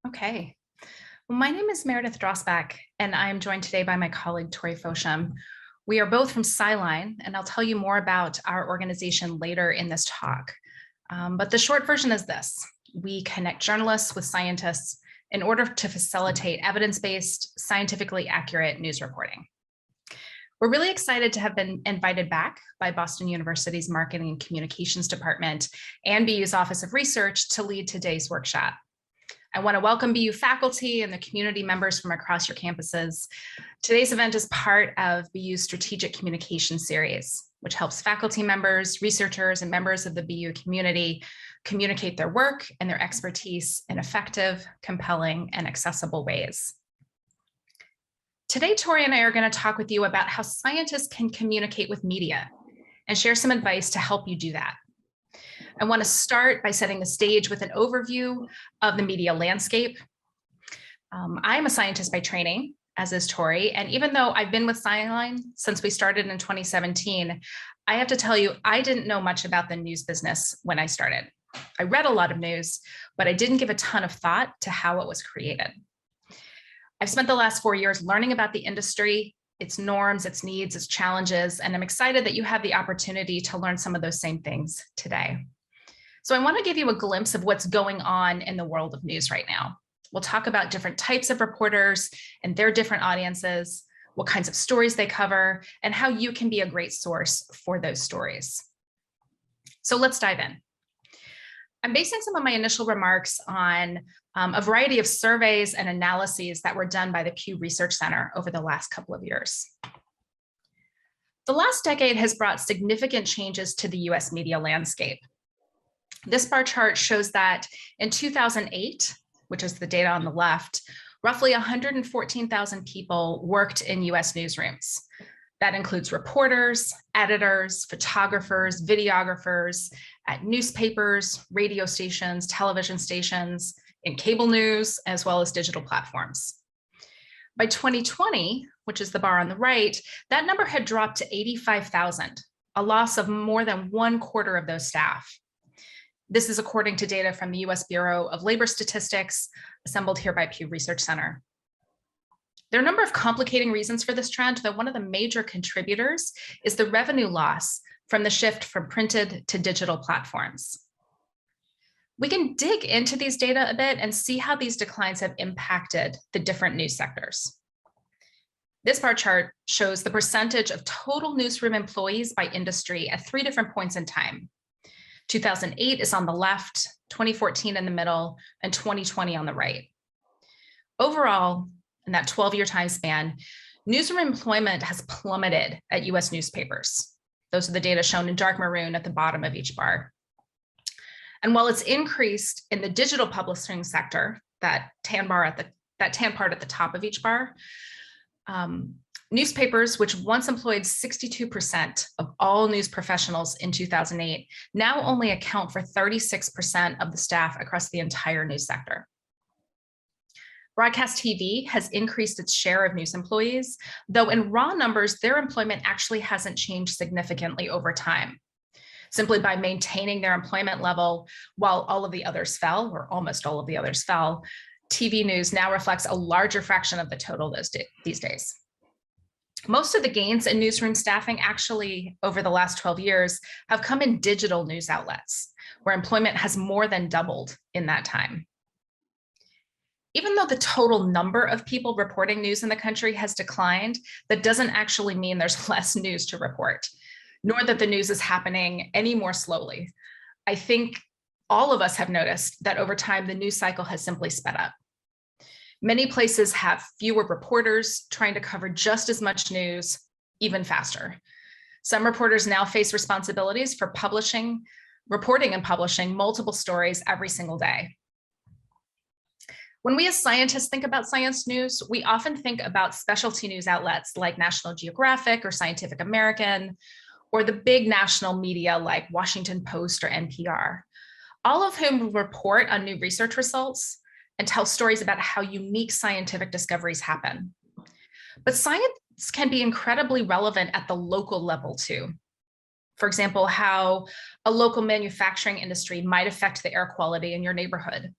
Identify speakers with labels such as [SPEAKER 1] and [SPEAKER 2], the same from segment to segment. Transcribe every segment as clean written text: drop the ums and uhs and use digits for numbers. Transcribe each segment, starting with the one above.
[SPEAKER 1] Okay. Well, my name is Meredith Drosback, and I am joined today by my colleague, Tori Fosheim. We are both from SciLine, and I'll tell you more about our organization later in this talk. But the short version is this. We connect journalists with scientists in order to facilitate evidence-based, scientifically accurate news reporting. We're really excited to have been invited back by Boston University's Marketing and Communications Department and BU's Office of Research to lead today's workshop. I want to welcome BU faculty and the community members from across your campuses. Today's event is part of BU's Strategic Communication Series, which helps faculty members, researchers, and members of the BU community communicate their work and their expertise in effective, compelling, and accessible ways. Today, Tori and I are going to talk with you about how scientists can communicate with media and share some advice to help you do that. I want to start by setting the stage with an overview of the media landscape. I'm a scientist by training, as is Tori, and even though I've been with SciLine since we started in 2017, I have to tell you, I didn't know much about the news business when I started. I read a lot of news, but I didn't give a ton of thought to how it was created. I've spent the last 4 years learning about the industry, its norms, its needs, its challenges, and I'm excited that you have the opportunity to learn some of those same things today. So I want to give you a glimpse of what's going on in the world of news right now. We'll talk about different types of reporters and their different audiences, what kinds of stories they cover, and how you can be a great source for those stories. So let's dive in. I'm basing some of my initial remarks on a variety of surveys and analyses that were done by the Pew Research Center over the last couple of years. The last decade has brought significant changes to the US media landscape. This bar chart shows that in 2008, which is the data on the left, roughly 114,000 people worked in US newsrooms. That includes reporters, editors, photographers, videographers at newspapers, radio stations, television stations, in cable news, as well as digital platforms. By 2020, which is the bar on the right, that number had dropped to 85,000, a loss of more than 1/4 of those staff. This is according to data from the US Bureau of Labor Statistics, assembled here by Pew Research Center. There are a number of complicating reasons for this trend, though one of the major contributors is the revenue loss from the shift from printed to digital platforms. We can dig into these data a bit and see how these declines have impacted the different news sectors. This bar chart shows the percentage of total newsroom employees by industry at 3 different points in time. 2008 is on the left, 2014 in the middle, and 2020 on the right. Overall, in that 12-year time span, newsroom employment has plummeted at US newspapers. Those are the data shown in dark maroon at the bottom of each bar. And while it's increased in the digital publishing sector, that tan part at the top of each bar, newspapers, which once employed 62% of all news professionals in 2008, now only account for 36% of the staff across the entire news sector. Broadcast TV has increased its share of news employees, though in raw numbers, their employment actually hasn't changed significantly over time. Simply by maintaining their employment level while all of the others fell, or almost all of the others fell, TV news now reflects a larger fraction of the total these days. Most of the gains in newsroom staffing actually over the last 12 years have come in digital news outlets, where employment has more than doubled in that time. Even though the total number of people reporting news in the country has declined, that doesn't actually mean there's less news to report, nor that the news is happening any more slowly. I think all of us have noticed that over time, the news cycle has simply sped up. Many places have fewer reporters trying to cover just as much news, even faster. Some reporters now face responsibilities for reporting and publishing multiple stories every single day. When we as scientists think about science news, we often think about specialty news outlets like National Geographic or Scientific American, or the big national media like Washington Post or NPR, all of whom report on new research results and tell stories about how unique scientific discoveries happen. But science can be incredibly relevant at the local level too. For example, how a local manufacturing industry might affect the air quality in your neighborhood,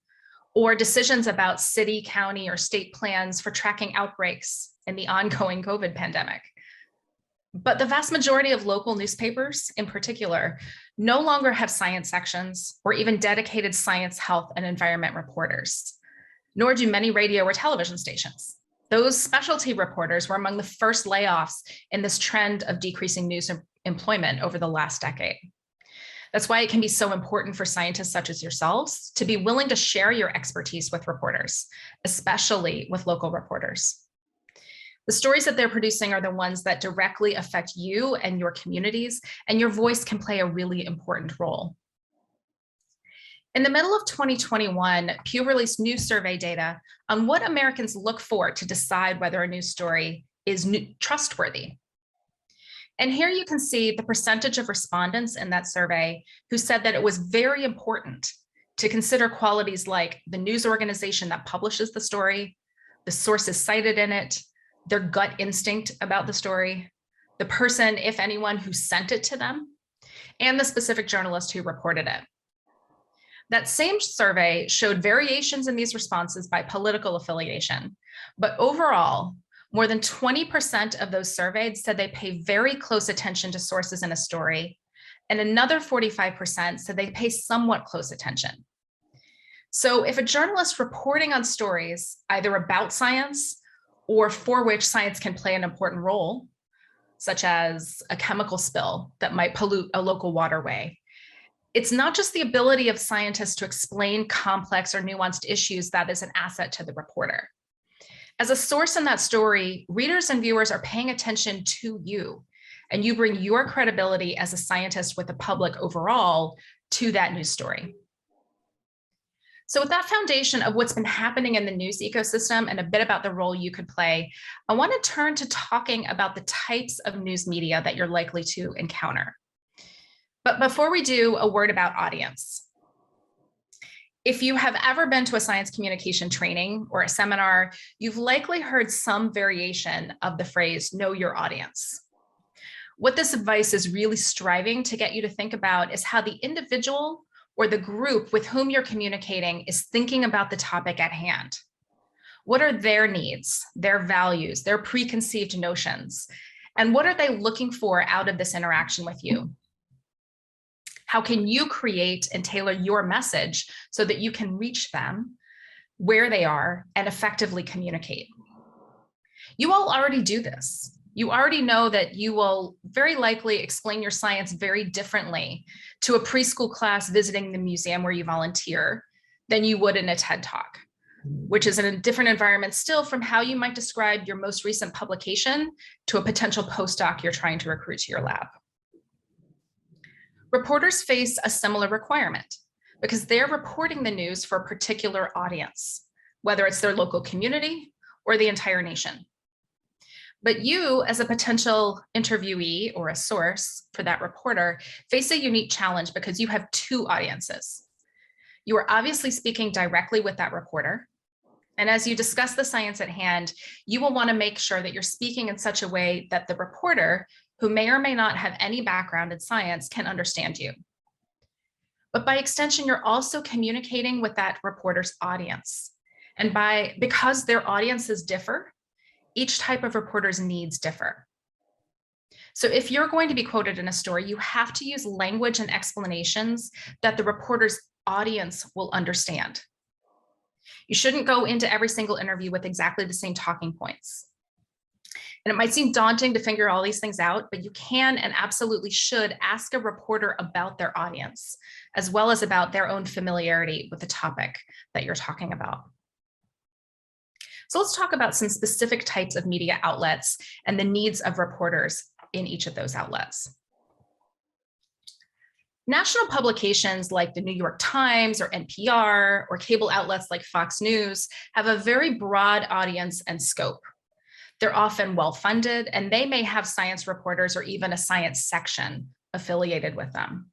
[SPEAKER 1] or decisions about city, county, or state plans for tracking outbreaks in the ongoing COVID pandemic. But the vast majority of local newspapers in particular no longer have science sections or even dedicated science, health, and environment reporters, nor do many radio or television stations. Those specialty reporters were among the first layoffs in this trend of decreasing news employment over the last decade. That's why it can be so important for scientists such as yourselves to be willing to share your expertise with reporters, especially with local reporters. The stories that they're producing are the ones that directly affect you and your communities, and your voice can play a really important role. In the middle of 2021, Pew released new survey data on what Americans look for to decide whether a news story is trustworthy. And here you can see the percentage of respondents in that survey who said that it was very important to consider qualities like the news organization that publishes the story, the sources cited in it, their gut instinct about the story, the person, if anyone, who sent it to them, and the specific journalist who reported it. That same survey showed variations in these responses by political affiliation, but overall, more than 20% of those surveyed said they pay very close attention to sources in a story, and another 45% said they pay somewhat close attention. So if a journalist reporting on stories, either about science or for which science can play an important role, such as a chemical spill that might pollute a local waterway, it's not just the ability of scientists to explain complex or nuanced issues that is an asset to the reporter. As a source in that story, readers and viewers are paying attention to you, and you bring your credibility as a scientist with the public overall to that news story. So with that foundation of what's been happening in the news ecosystem and a bit about the role you could play, I want to turn to talking about the types of news media that you're likely to encounter. But before we do, a word about audience. If you have ever been to a science communication training or a seminar, you've likely heard some variation of the phrase, know your audience. What this advice is really striving to get you to think about is how the individual or the group with whom you're communicating is thinking about the topic at hand. What are their needs, their values, their preconceived notions, and what are they looking for out of this interaction with you? How can you create and tailor your message so that you can reach them where they are and effectively communicate? You all already do this. You already know that you will very likely explain your science very differently to a preschool class visiting the museum where you volunteer than you would in a TED Talk, which is in a different environment still from how you might describe your most recent publication to a potential postdoc you're trying to recruit to your lab. Reporters face a similar requirement because they're reporting the news for a particular audience, whether it's their local community or the entire nation. But you, as a potential interviewee or a source for that reporter, face a unique challenge because you have two audiences. You are obviously speaking directly with that reporter. And as you discuss the science at hand, you will want to make sure that you're speaking in such a way that the reporter, who may or may not have any background in science, can understand you. But by extension, you're also communicating with that reporter's audience. And because their audiences differ, each type of reporter's needs differ. So if you're going to be quoted in a story, you have to use language and explanations that the reporter's audience will understand. You shouldn't go into every single interview with exactly the same talking points. And it might seem daunting to figure all these things out, but you can and absolutely should ask a reporter about their audience, as well as about their own familiarity with the topic that you're talking about. So let's talk about some specific types of media outlets and the needs of reporters in each of those outlets. National publications like the New York Times or NPR or cable outlets like Fox News have a very broad audience and scope. They're often well-funded, and they may have science reporters or even a science section affiliated with them.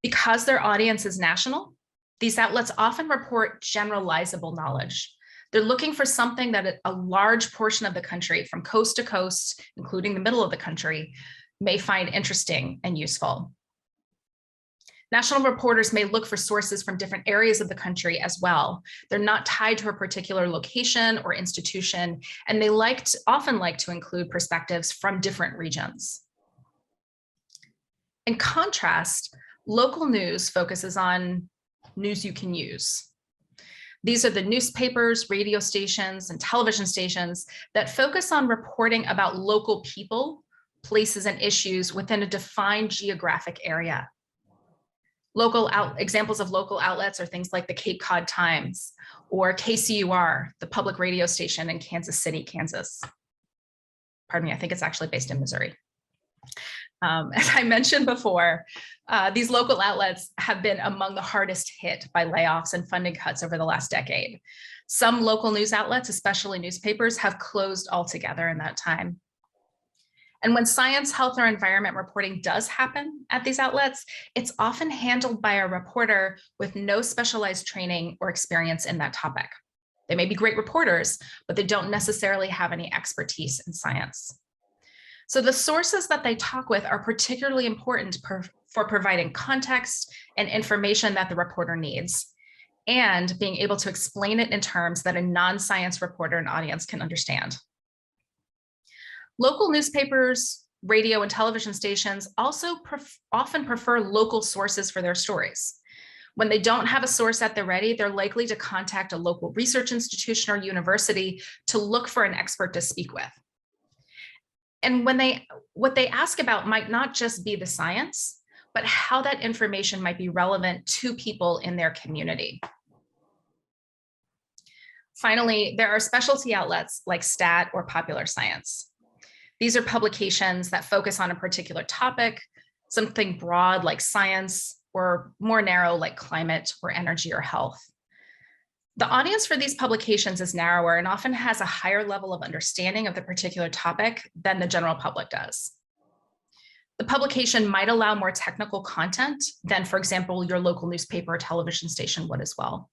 [SPEAKER 1] Because their audience is national, these outlets often report generalizable knowledge. They're looking for something that a large portion of the country, from coast to coast, including the middle of the country, may find interesting and useful. National reporters may look for sources from different areas of the country as well. They're not tied to a particular location or institution, and they often like to include perspectives from different regions. In contrast, local news focuses on news you can use. These are the newspapers, radio stations, and television stations that focus on reporting about local people, places, and issues within a defined geographic area. Examples of local outlets are things like the Cape Cod Times or KCUR, the public radio station in Kansas City, Kansas. Pardon me, I think it's actually based in Missouri. As I mentioned before, these local outlets have been among the hardest hit by layoffs and funding cuts over the last decade. Some local news outlets, especially newspapers, have closed altogether in that time. And when science, health, or environment reporting does happen at these outlets, it's often handled by a reporter with no specialized training or experience in that topic. They may be great reporters, but they don't necessarily have any expertise in science. So the sources that they talk with are particularly important for providing context and information that the reporter needs, and being able to explain it in terms that a non-science reporter and audience can understand. Local newspapers, radio, and television stations also often prefer local sources for their stories. When they don't have a source at the ready, they're likely to contact a local research institution or university to look for an expert to speak with. And what they ask about might not just be the science, but how that information might be relevant to people in their community. Finally, there are specialty outlets like STAT or Popular Science. These are publications that focus on a particular topic, something broad like science, or more narrow like climate or energy or health. The audience for these publications is narrower and often has a higher level of understanding of the particular topic than the general public does. The publication might allow more technical content than, for example, your local newspaper or television station would as well.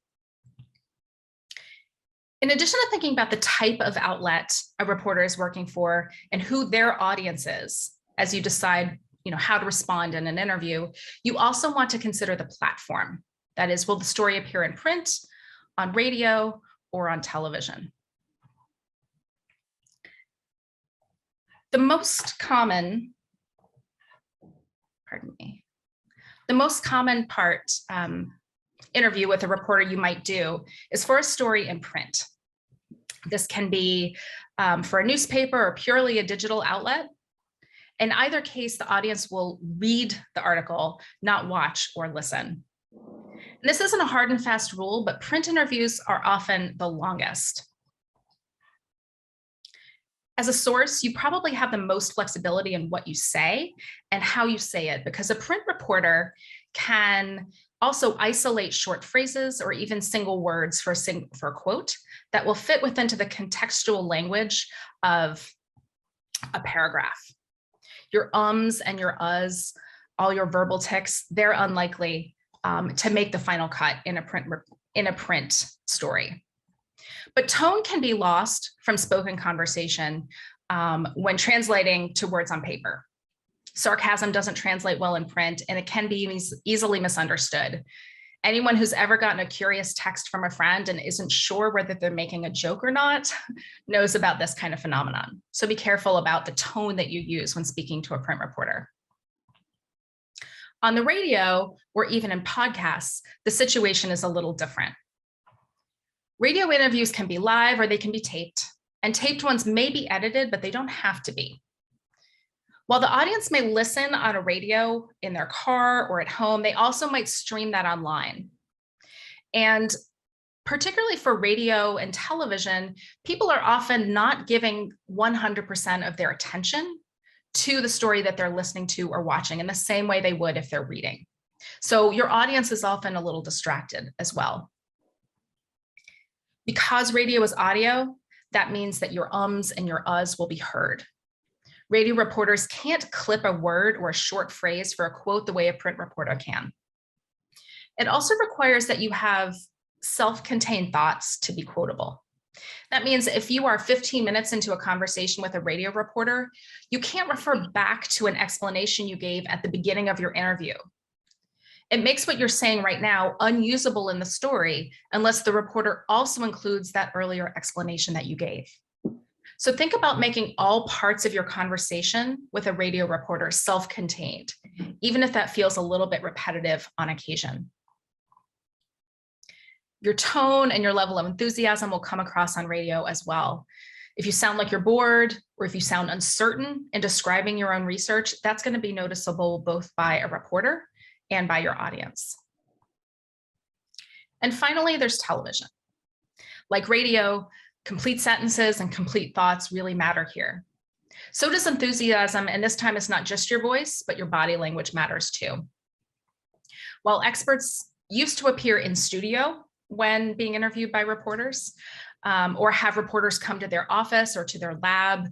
[SPEAKER 1] In addition to thinking about the type of outlet a reporter is working for and who their audience is, as you decide how to respond in an interview, you also want to consider the platform. That is, will the story appear in print, on radio, or on television? The most common interview with a reporter you might do is for a story in print. This can be for a newspaper or purely a digital outlet. In either case, the audience will read the article, not watch or listen. And this isn't a hard and fast rule, but print interviews are often the longest. As a source, you probably have the most flexibility in what you say and how you say it, because a print reporter can also isolate short phrases or even single words for a quote that will fit within the contextual language of a paragraph. Your ums and your uhs, all your verbal tics, they're unlikely to make the final cut in a print story. But tone can be lost from spoken conversation when translating to words on paper. Sarcasm doesn't translate well in print, and it can be easily misunderstood. Anyone who's ever gotten a curious text from a friend and isn't sure whether they're making a joke or not knows about this kind of phenomenon. So be careful about the tone that you use when speaking to a print reporter. On the radio, or even in podcasts, the situation is a little different. Radio interviews can be live or they can be taped, and taped ones may be edited, but they don't have to be. While the audience may listen on a radio in their car or at home, they also might stream that online. And particularly for radio and television, people are often not giving 100% of their attention to the story that they're listening to or watching in the same way they would if they're reading. So your audience is often a little distracted as well. Because radio is audio, that means that your ums and your uhs will be heard. Radio reporters can't clip a word or a short phrase for a quote the way a print reporter can. It also requires that you have self-contained thoughts to be quotable. That means if you are 15 minutes into a conversation with a radio reporter, you can't refer back to an explanation you gave at the beginning of your interview. It makes what you're saying right now unusable in the story unless the reporter also includes that earlier explanation that you gave. So think about making all parts of your conversation with a radio reporter self-contained, even if that feels a little bit repetitive on occasion. Your tone and your level of enthusiasm will come across on radio as well. If you sound like you're bored, or if you sound uncertain in describing your own research, that's going to be noticeable both by a reporter and by your audience. And finally, there's television. Like radio, complete sentences and complete thoughts really matter here. So does enthusiasm, and this time it's not just your voice, but your body language matters too. While experts used to appear in studio when being interviewed by reporters, or have reporters come to their office or to their lab,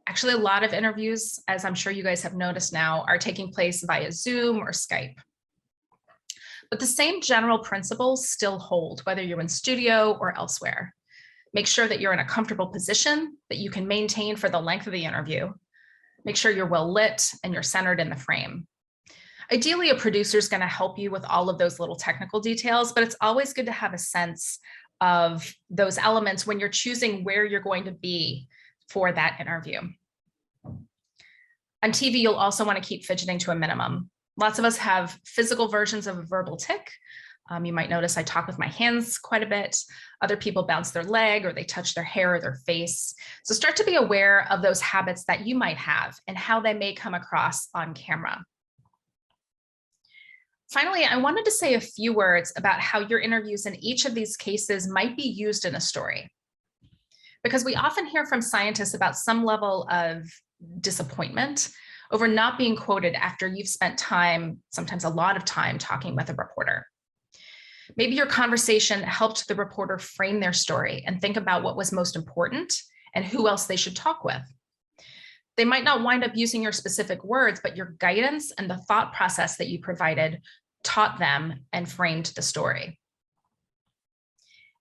[SPEAKER 1] actually a lot of interviews, as I'm sure you guys have noticed now, are taking place via Zoom or Skype. But the same general principles still hold, whether you're in studio or elsewhere. Make sure that you're in a comfortable position that you can maintain for the length of the interview. Make sure you're well lit and you're centered in the frame. Ideally, a producer is going to help you with all of those little technical details, but it's always good to have a sense of those elements when you're choosing where you're going to be for that interview. On TV, you'll also want to keep fidgeting to a minimum. Lots of us have physical versions of a verbal tic. You might notice I talk with my hands quite a bit. Other people bounce their leg or they touch their hair or their face. So start to be aware of those habits that you might have and how they may come across on camera. Finally, I wanted to say a few words about how your interviews in each of these cases might be used in a story. Because we often hear from scientists about some level of disappointment over not being quoted after you've spent time, sometimes a lot of time, talking with a reporter. Maybe your conversation helped the reporter frame their story and think about what was most important and who else they should talk with. They might not wind up using your specific words, but your guidance and the thought process that you provided taught them and framed the story.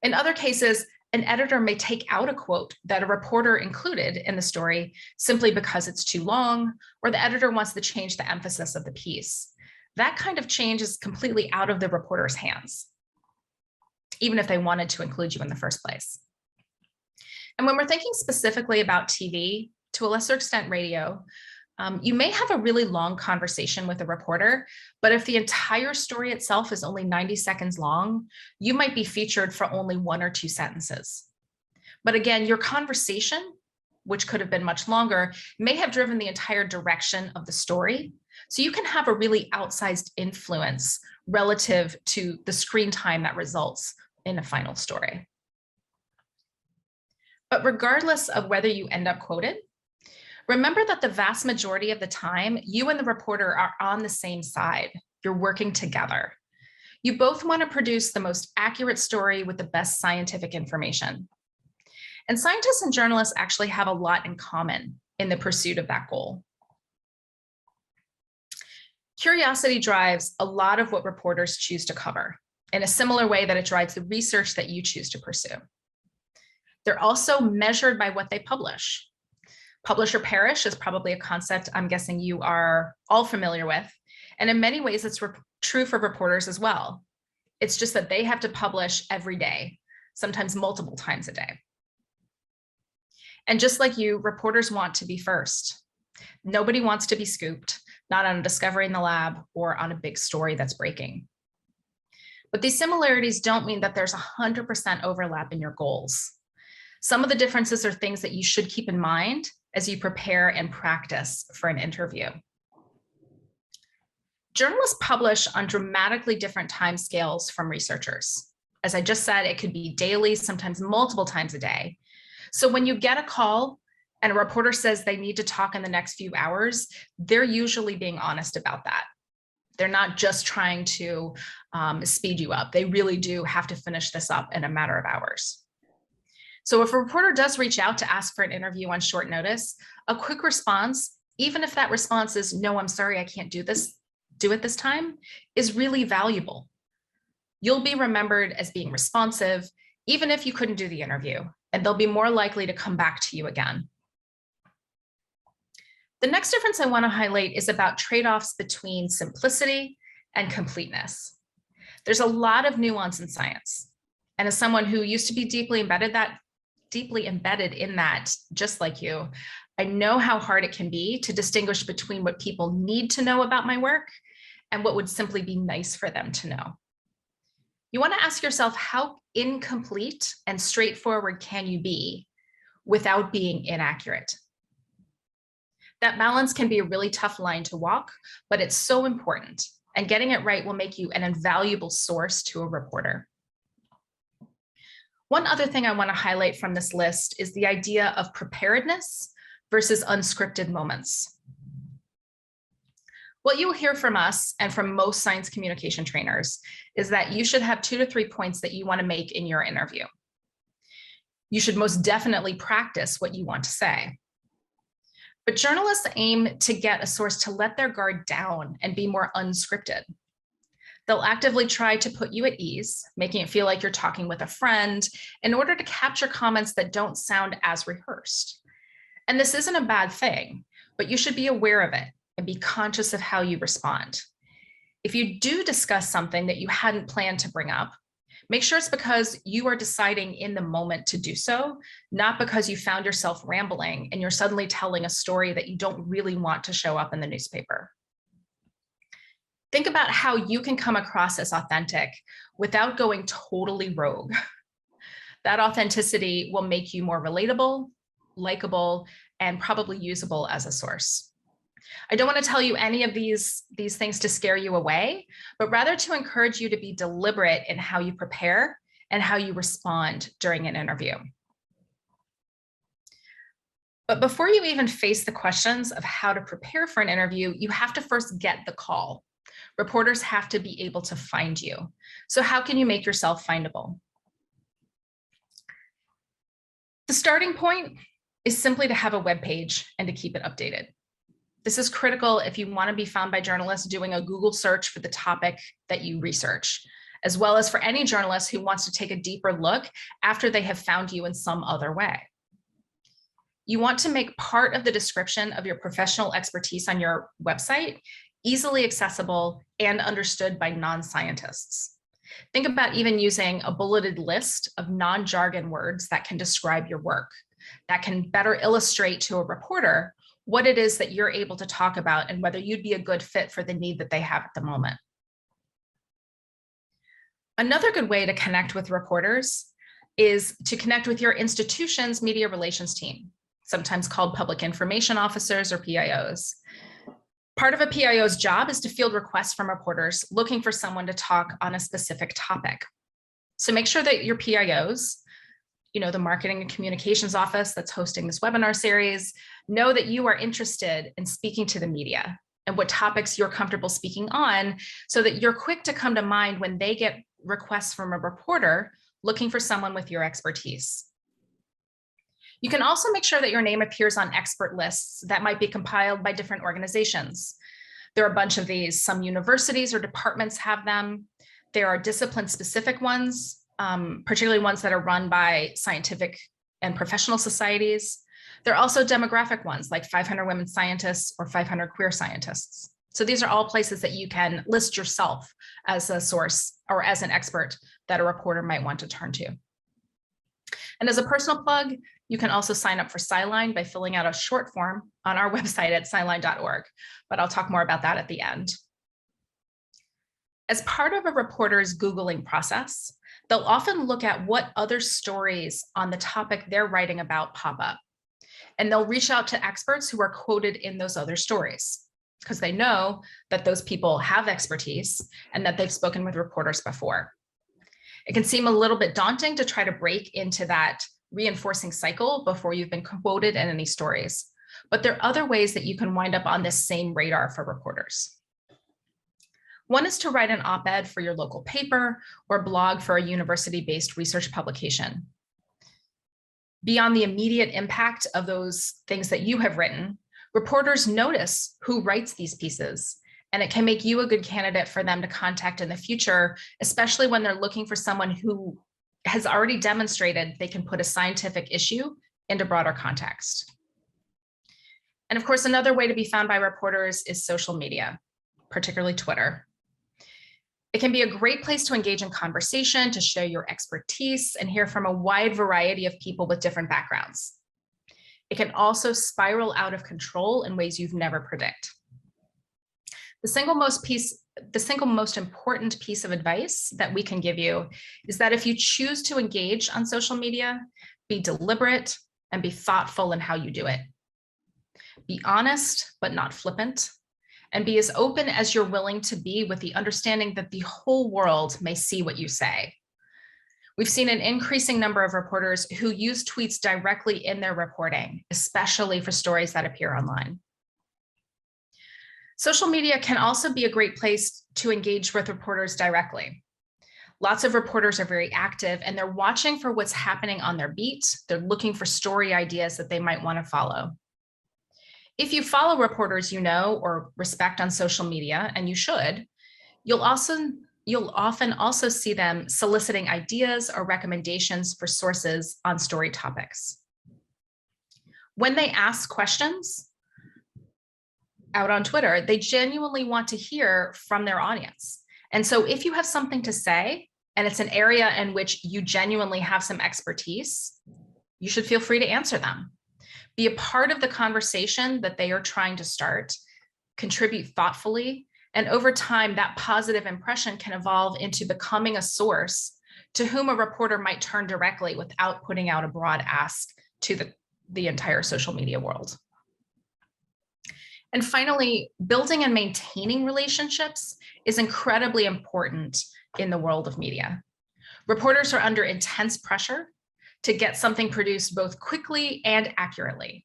[SPEAKER 1] In other cases, an editor may take out a quote that a reporter included in the story simply because it's too long, or the editor wants to change the emphasis of the piece. That kind of change is completely out of the reporter's hands, even if they wanted to include you in the first place. And when we're thinking specifically about TV, to a lesser extent radio, you may have a really long conversation with a reporter, but if the entire story itself is only 90 seconds long, you might be featured for only 1 or 2 sentences. But again, your conversation, which could have been much longer, may have driven the entire direction of the story. So you can have a really outsized influence relative to the screen time that results in a final story. But regardless of whether you end up quoted, remember that the vast majority of the time, you and the reporter are on the same side. You're working together. You both want to produce the most accurate story with the best scientific information. And scientists and journalists actually have a lot in common in the pursuit of that goal. Curiosity drives a lot of what reporters choose to cover in a similar way that it drives the research that you choose to pursue. They're also measured by what they publish. Publish or perish is probably a concept I'm guessing you are all familiar with. And in many ways, it's true for reporters as well. It's just that they have to publish every day, sometimes multiple times a day. And just like you, reporters want to be first. Nobody wants to be scooped, not on a discovery in the lab or on a big story that's breaking. But these similarities don't mean that there's 100% overlap in your goals. Some of the differences are things that you should keep in mind as you prepare and practice for an interview. Journalists publish on dramatically different timescales from researchers. As I just said, it could be daily, sometimes multiple times a day. So when you get a call and a reporter says they need to talk in the next few hours, they're usually being honest about that. They're not just trying to speed you up. They really do have to finish this up in a matter of hours. So if a reporter does reach out to ask for an interview on short notice, a quick response, even if that response is, no, I'm sorry, I can't do it this time, is really valuable. You'll be remembered as being responsive, even if you couldn't do the interview, and they'll be more likely to come back to you again. The next difference I want to highlight is about trade-offs between simplicity and completeness. There's a lot of nuance in science. And as someone who used to be deeply embedded in that, just like you, I know how hard it can be to distinguish between what people need to know about my work and what would simply be nice for them to know. You want to ask yourself, how incomplete and straightforward can you be without being inaccurate? That balance can be a really tough line to walk, but it's so important. And getting it right will make you an invaluable source to a reporter. One other thing I want to highlight from this list is the idea of preparedness versus unscripted moments. What you'll hear from us and from most science communication trainers is that you should have 2 to 3 points that you want to make in your interview. You should most definitely practice what you want to say. But journalists aim to get a source to let their guard down and be more unscripted. They'll actively try to put you at ease, making it feel like you're talking with a friend in order to capture comments that don't sound as rehearsed. And this isn't a bad thing, but you should be aware of it and be conscious of how you respond. If you do discuss something that you hadn't planned to bring up, make sure it's because you are deciding in the moment to do so, not because you found yourself rambling and you're suddenly telling a story that you don't really want to show up in the newspaper. Think about how you can come across as authentic without going totally rogue. That authenticity will make you more relatable, likable, and probably usable as a source. I don't want to tell you any of these things to scare you away, but rather to encourage you to be deliberate in how you prepare and how you respond during an interview. But before you even face the questions of how to prepare for an interview, you have to first get the call. Reporters have to be able to find you. So how can you make yourself findable? The starting point is simply to have a web page and to keep it updated. This is critical if you want to be found by journalists doing a Google search for the topic that you research, as well as for any journalist who wants to take a deeper look after they have found you in some other way. You want to make part of the description of your professional expertise on your website easily accessible and understood by non-scientists. Think about even using a bulleted list of non-jargon words that can describe your work, that can better illustrate to a reporter what it is that you're able to talk about and whether you'd be a good fit for the need that they have at the moment. Another good way to connect with reporters is to connect with your institution's media relations team, sometimes called public information officers or PIOs. Part of a PIO's job is to field requests from reporters looking for someone to talk on a specific topic. So make sure that your PIOs, the marketing and communications office that's hosting this webinar series, know that you are interested in speaking to the media and what topics you're comfortable speaking on, so that you're quick to come to mind when they get requests from a reporter looking for someone with your expertise. You can also make sure that your name appears on expert lists that might be compiled by different organizations. There are a bunch of these. Some universities or departments have them. There are discipline-specific ones, particularly ones that are run by scientific and professional societies. There are also demographic ones like 500 Women Scientists or 500 Queer Scientists. So these are all places that you can list yourself as a source or as an expert that a reporter might want to turn to. And as a personal plug, you can also sign up for SciLine by filling out a short form on our website at sciline.org, but I'll talk more about that at the end. As part of a reporter's Googling process, they'll often look at what other stories on the topic they're writing about pop up. And they'll reach out to experts who are quoted in those other stories, because they know that those people have expertise and that they've spoken with reporters before. It can seem a little bit daunting to try to break into that reinforcing cycle before you've been quoted in any stories, but there are other ways that you can wind up on this same radar for reporters. One is to write an op-ed for your local paper or blog for a university-based research publication. Beyond the immediate impact of those things that you have written, reporters notice who writes these pieces, and it can make you a good candidate for them to contact in the future, especially when they're looking for someone who has already demonstrated they can put a scientific issue into broader context. And of course, another way to be found by reporters is social media, particularly Twitter. It can be a great place to engage in conversation, to share your expertise, and hear from a wide variety of people with different backgrounds. It can also spiral out of control in ways you've never predict. The single most important piece of advice that we can give you is that if you choose to engage on social media, be deliberate and be thoughtful in how you do it. Be honest, but not flippant, and be as open as you're willing to be, with the understanding that the whole world may see what you say. We've seen an increasing number of reporters who use tweets directly in their reporting, especially for stories that appear online. Social media can also be a great place to engage with reporters directly. Lots of reporters are very active and they're watching for what's happening on their beat. They're looking for story ideas that they might want to follow. If you follow reporters you know or respect on social media, and you should, you'll often also see them soliciting ideas or recommendations for sources on story topics. When they ask questions out on Twitter, they genuinely want to hear from their audience. And so if you have something to say, and it's an area in which you genuinely have some expertise, you should feel free to answer them. Be a part of the conversation that they are trying to start, contribute thoughtfully, and over time, that positive impression can evolve into becoming a source to whom a reporter might turn directly without putting out a broad ask to the entire social media world. And finally, building and maintaining relationships is incredibly important in the world of media. Reporters are under intense pressure to get something produced both quickly and accurately.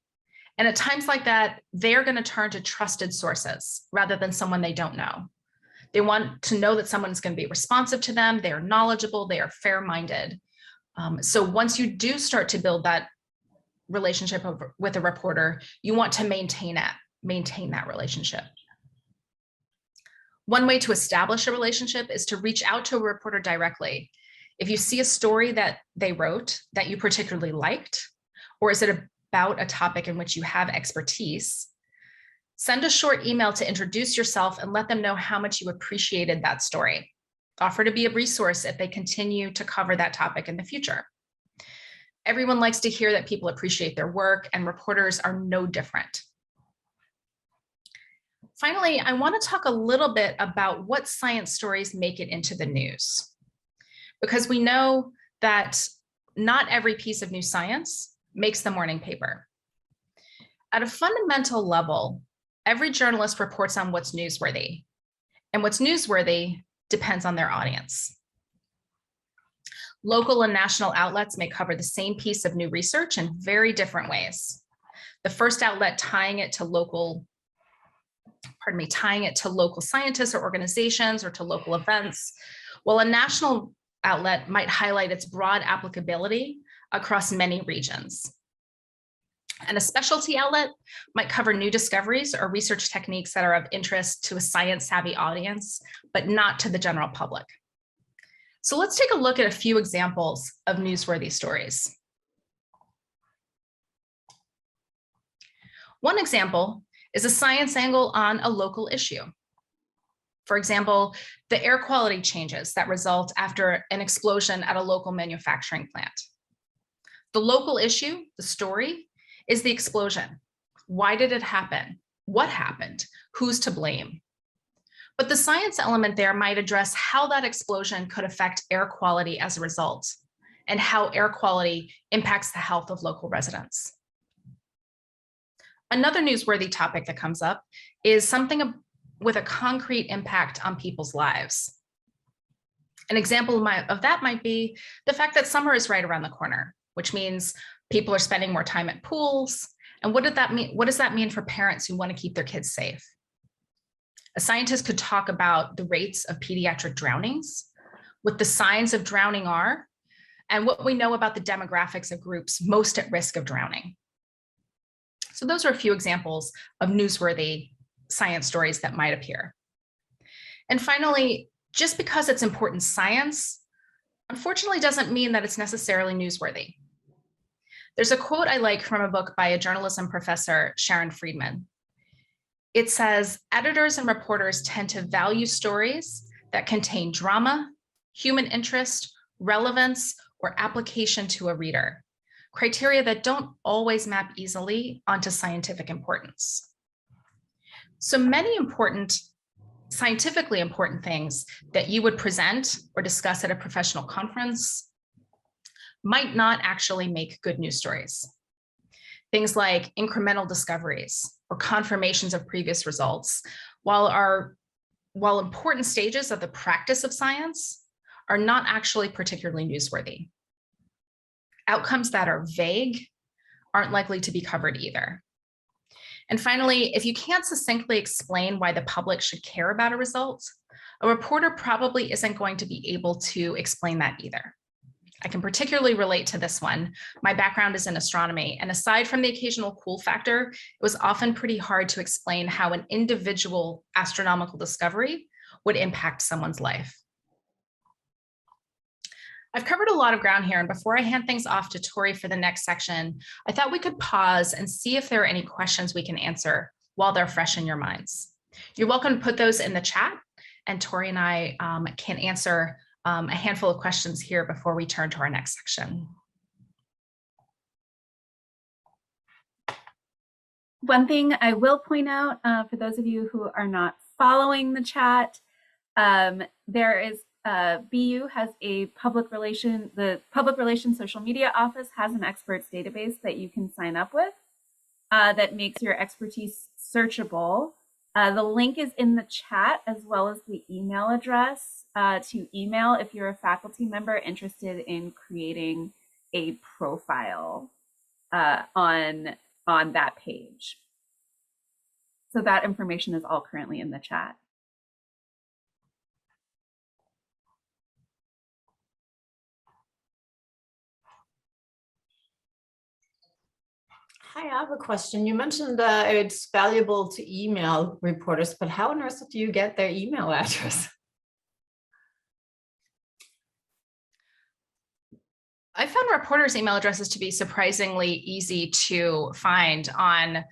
[SPEAKER 1] And at times like that, they're going to turn to trusted sources rather than someone they don't know. They want to know that someone's going to be responsive to them, they are knowledgeable, they are fair-minded. So once you do start to build that relationship with a reporter, you want to maintain that relationship. One way to establish a relationship is to reach out to a reporter directly. If you see a story that they wrote that you particularly liked, or is it about a topic in which you have expertise, send a short email to introduce yourself and let them know how much you appreciated that story. Offer to be a resource if they continue to cover that topic in the future. Everyone likes to hear that people appreciate their work, and reporters are no different. Finally, I want to talk a little bit about what science stories make it into the news, because we know that not every piece of new science makes the morning paper. At a fundamental level, every journalist reports on what's newsworthy, and what's newsworthy depends on their audience. Local and national outlets may cover the same piece of new research in very different ways. The first outlet tying it to local scientists or organizations or to local events, while a national outlet might highlight its broad applicability across many regions. And a specialty outlet might cover new discoveries or research techniques that are of interest to a science-savvy audience, but not to the general public. So let's take a look at a few examples of newsworthy stories. One example is a science angle on a local issue. For example, the air quality changes that result after an explosion at a local manufacturing plant. The local issue, the story, is the explosion. Why did it happen? What happened? Who's to blame? But the science element there might address how that explosion could affect air quality as a result, and how air quality impacts the health of local residents. Another newsworthy topic that comes up is something with a concrete impact on people's lives. An example of that might be the fact that summer is right around the corner, which means people are spending more time at pools. And what does that mean for parents who want to keep their kids safe? A scientist could talk about the rates of pediatric drownings, what the signs of drowning are, and what we know about the demographics of groups most at risk of drowning. So those are a few examples of newsworthy science stories that might appear. And finally, just because it's important science, unfortunately doesn't mean that it's necessarily newsworthy. There's a quote I like from a book by a journalism professor, Sharon Friedman. It says, editors and reporters tend to value stories that contain drama, human interest, relevance, or application to a reader, criteria that don't always map easily onto scientific importance. So many scientifically important things that you would present or discuss at a professional conference might not actually make good news stories. Things like incremental discoveries or confirmations of previous results, while important stages of the practice of science, are not actually particularly newsworthy. Outcomes that are vague aren't likely to be covered either. And finally, if you can't succinctly explain why the public should care about a result, a reporter probably isn't going to be able to explain that either. I can particularly relate to this one. My background is in astronomy, and aside from the occasional cool factor, it was often pretty hard to explain how an individual astronomical discovery would impact someone's life. I've covered a lot of ground here, and before I hand things off to Tori for the next section, I thought we could pause and see if there are any questions we can answer while they're fresh in your minds. You're welcome to put those in the chat, and Tori and I can answer a handful of questions here before we turn to our next section.
[SPEAKER 2] One thing I will point out for those of you who are not following the chat, there is BU has a the public relations social media office has an experts database that you can sign up with that makes your expertise searchable. The link is in the chat, as well as the email address to email if you're a faculty member interested in creating a profile on that page. So that information is all currently in the chat.
[SPEAKER 3] Hi, I have a question. You mentioned it's valuable to email reporters, but how on earth do you get their email address?
[SPEAKER 1] I found reporters' email addresses to be surprisingly easy to find on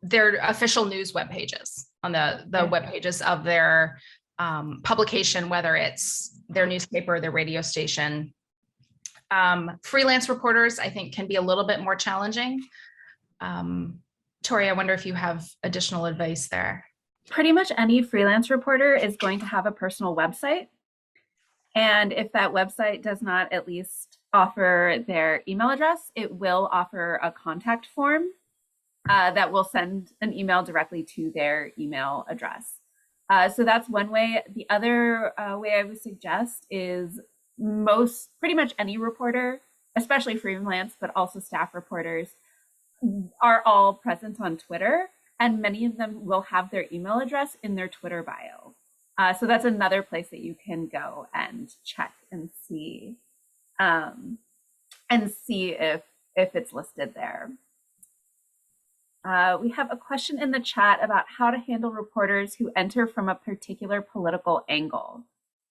[SPEAKER 1] their official news web pages, on the web pages of their publication, whether it's their newspaper or their radio station. Freelance reporters, I think, can be a little bit more challenging. Tori, I wonder if you have additional advice there.
[SPEAKER 2] Pretty much any freelance reporter is going to have a personal website. And if that website does not at least offer their email address, it will offer a contact form that will send an email directly to their email address. So that's one way. The other way I would suggest is pretty much any reporter, especially freelance, but also staff reporters, are all present on Twitter, and many of them will have their email address in their Twitter bio. So that's another place that you can go and check and see if it's listed there. We have a question in the chat about how to handle reporters who enter from a particular political angle,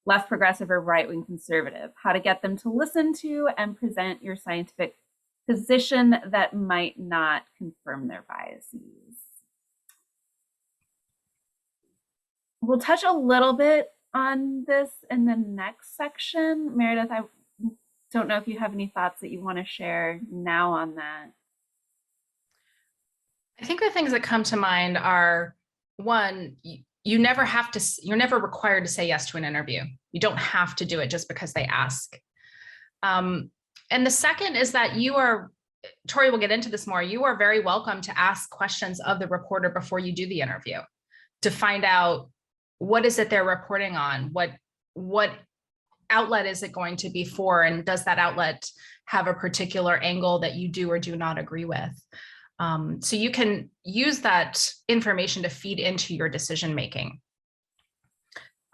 [SPEAKER 2] left progressive or right-wing conservative, how to get them to listen to and present your scientific position that might not confirm their biases. We'll touch a little bit on this in the next section. Meredith, I don't know if you have any thoughts that you want to share now on that.
[SPEAKER 1] I think the things that come to mind are, one, you're never required to say yes to an interview. You don't have to do it just because they ask. And the second is that Tori will get into this more, you are very welcome to ask questions of the reporter before you do the interview to find out what is it they're reporting on, what outlet is it going to be for, and does that outlet have a particular angle that you do or do not agree with? So you can use that information to feed into your decision making.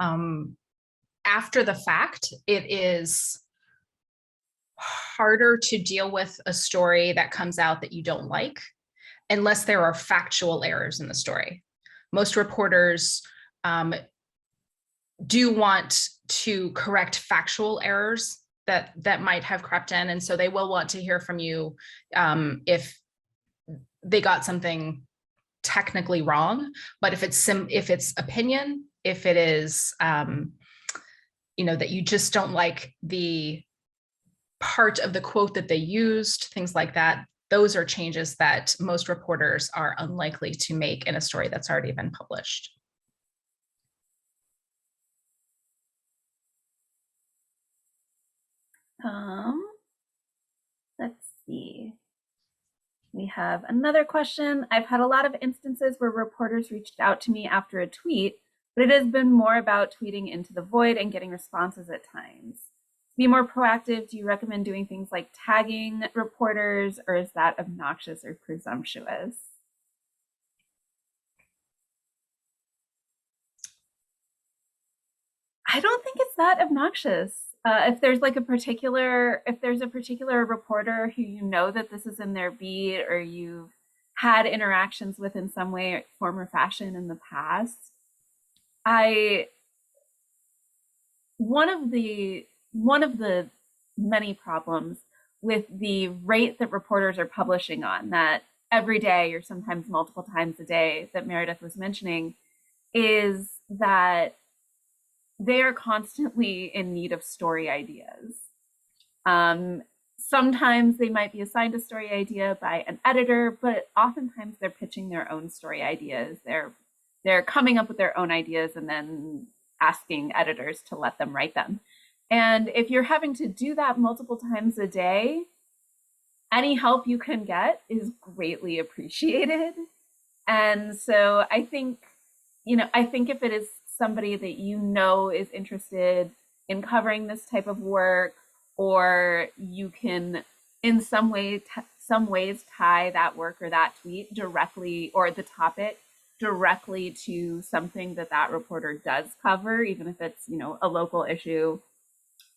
[SPEAKER 1] After the fact, it is harder to deal with a story that comes out that you don't like, unless there are factual errors in the story. Most reporters do want to correct factual errors that might have crept in, and so they will want to hear from you if they got something technically wrong. But if it's opinion, if it is, that you just don't like the part of the quote that they used, things like that. Those are changes that most reporters are unlikely to make in a story that's already been published.
[SPEAKER 2] Let's see. We have another question. I've had a lot of instances where reporters reached out to me after a tweet, but it has been more about tweeting into the void and getting responses at times. To be more proactive, do you recommend doing things like tagging reporters, or is that obnoxious or presumptuous? I don't think it's that obnoxious. If there's a particular reporter who you know that this is in their beat, or you've had interactions with in some way, form, or fashion in the past, one of the many problems with the rate that reporters are publishing on, that every day or sometimes multiple times a day that Meredith was mentioning, is that they are constantly in need of story ideas. Sometimes they might be assigned a story idea by an editor, but oftentimes they're pitching their own story ideas. They're coming up with their own ideas and then asking editors to let them write them. And if you're having to do that multiple times a day, any help you can get is greatly appreciated. And so I think if it is somebody that you know is interested in covering this type of work, or you can in some ways tie that work or that tweet directly, or the topic directly, to something that reporter does cover, even if it's a local issue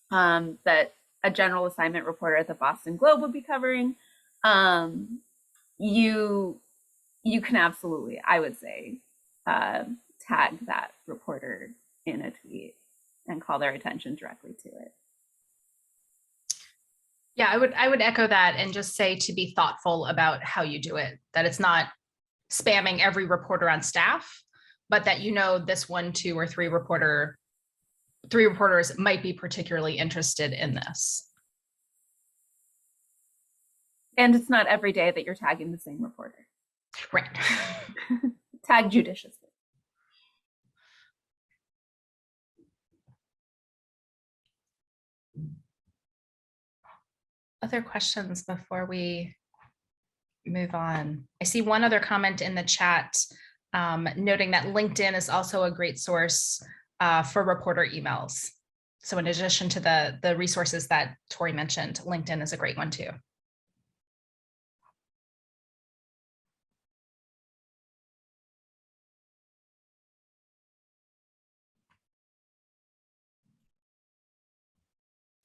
[SPEAKER 2] that a general assignment reporter at the Boston Globe would be covering, you can absolutely, I would say, tag that reporter in a tweet and call their attention directly to it.
[SPEAKER 1] Yeah, I would echo that, and just say to be thoughtful about how you do it, that it's not spamming every reporter on staff, but that this 1, 2, or 3 reporters might be particularly interested in this.
[SPEAKER 2] And it's not every day that you're tagging the same reporter.
[SPEAKER 1] Right.
[SPEAKER 2] Tag judiciously.
[SPEAKER 1] Other questions before we move on? I see one other comment in the chat, noting that LinkedIn is also a great source for reporter emails. So in addition to the resources that Tori mentioned, LinkedIn is a great one too.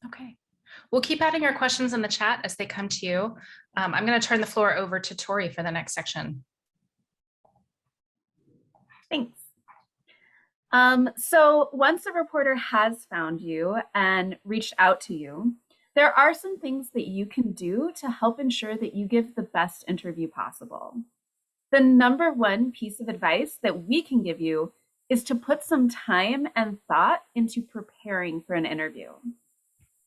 [SPEAKER 1] Okay. We'll keep adding your questions in the chat as they come to you. I'm going to turn the floor over to Tori for the next section.
[SPEAKER 2] Thanks. So once a reporter has found you and reached out to you, there are some things that you can do to help ensure that you give the best interview possible. The number one piece of advice that we can give you is to put some time and thought into preparing for an interview.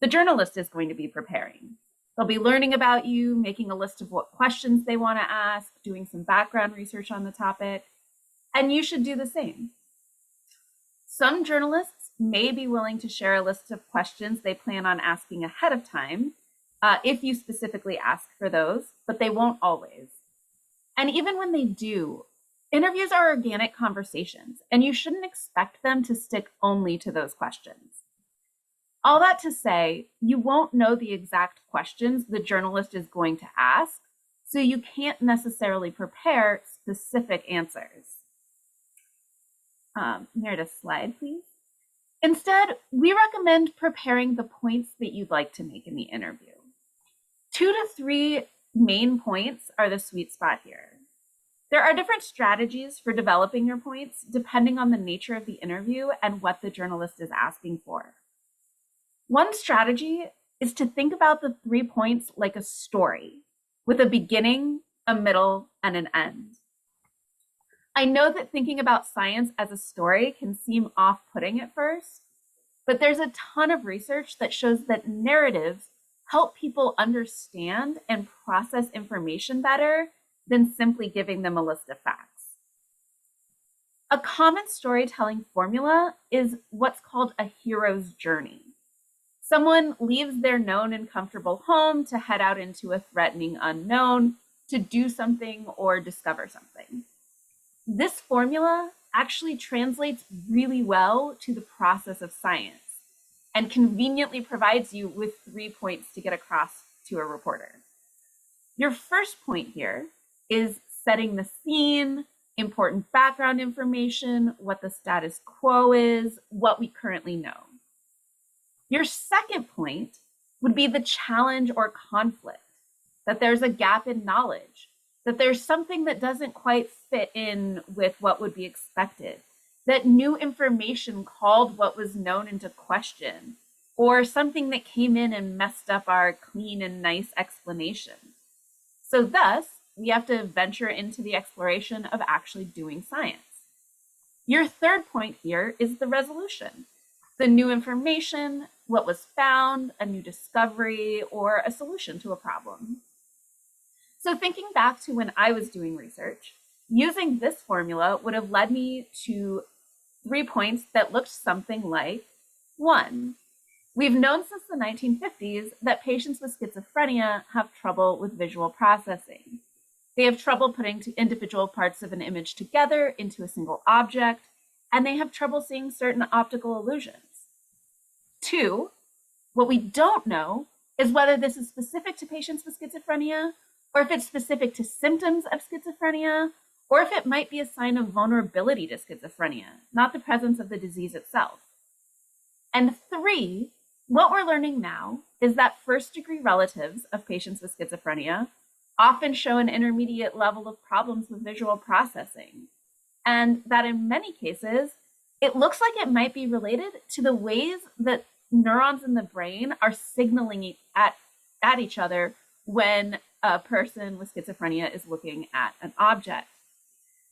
[SPEAKER 2] The journalist is going to be preparing. They'll be learning about you, making a list of what questions they want to ask, doing some background research on the topic, and you should do the same. Some journalists may be willing to share a list of questions they plan on asking ahead of time, if you specifically ask for those, but they won't always. And even when they do, interviews are organic conversations, and you shouldn't expect them to stick only to those questions. All that to say, you won't know the exact questions the journalist is going to ask, so you can't necessarily prepare specific answers. Meredith, slide, please. Instead, we recommend preparing the points that you'd like to make in the interview. 2 to 3 main points are the sweet spot here. There are different strategies for developing your points depending on the nature of the interview and what the journalist is asking for. One strategy is to think about the 3 points like a story, with a beginning, a middle, and an end. I know that thinking about science as a story can seem off-putting at first, but there's a ton of research that shows that narratives help people understand and process information better than simply giving them a list of facts. A common storytelling formula is what's called a hero's journey. Someone leaves their known and comfortable home to head out into a threatening unknown to do something or discover something. This formula actually translates really well to the process of science and conveniently provides you with 3 points to get across to a reporter. Your first point here is setting the scene, important background information, what the status quo is, what we currently know. Your second point would be the challenge or conflict, that there's a gap in knowledge, that there's something that doesn't quite fit in with what would be expected, that new information called what was known into question, or something that came in and messed up our clean and nice explanation. So thus, we have to venture into the exploration of actually doing science. Your third point here is the resolution, the new information, what was found, a new discovery, or a solution to a problem. So thinking back to when I was doing research, using this formula would have led me to 3 points that looked something like: 1, we've known since the 1950s that patients with schizophrenia have trouble with visual processing. They have trouble putting individual parts of an image together into a single object, and they have trouble seeing certain optical illusions. 2, what we don't know is whether this is specific to patients with schizophrenia, or if it's specific to symptoms of schizophrenia, or if it might be a sign of vulnerability to schizophrenia, not the presence of the disease itself. And 3, what we're learning now is that first-degree relatives of patients with schizophrenia often show an intermediate level of problems with visual processing, and that in many cases, it looks like it might be related to the ways that neurons in the brain are signaling at each other when a person with schizophrenia is looking at an object.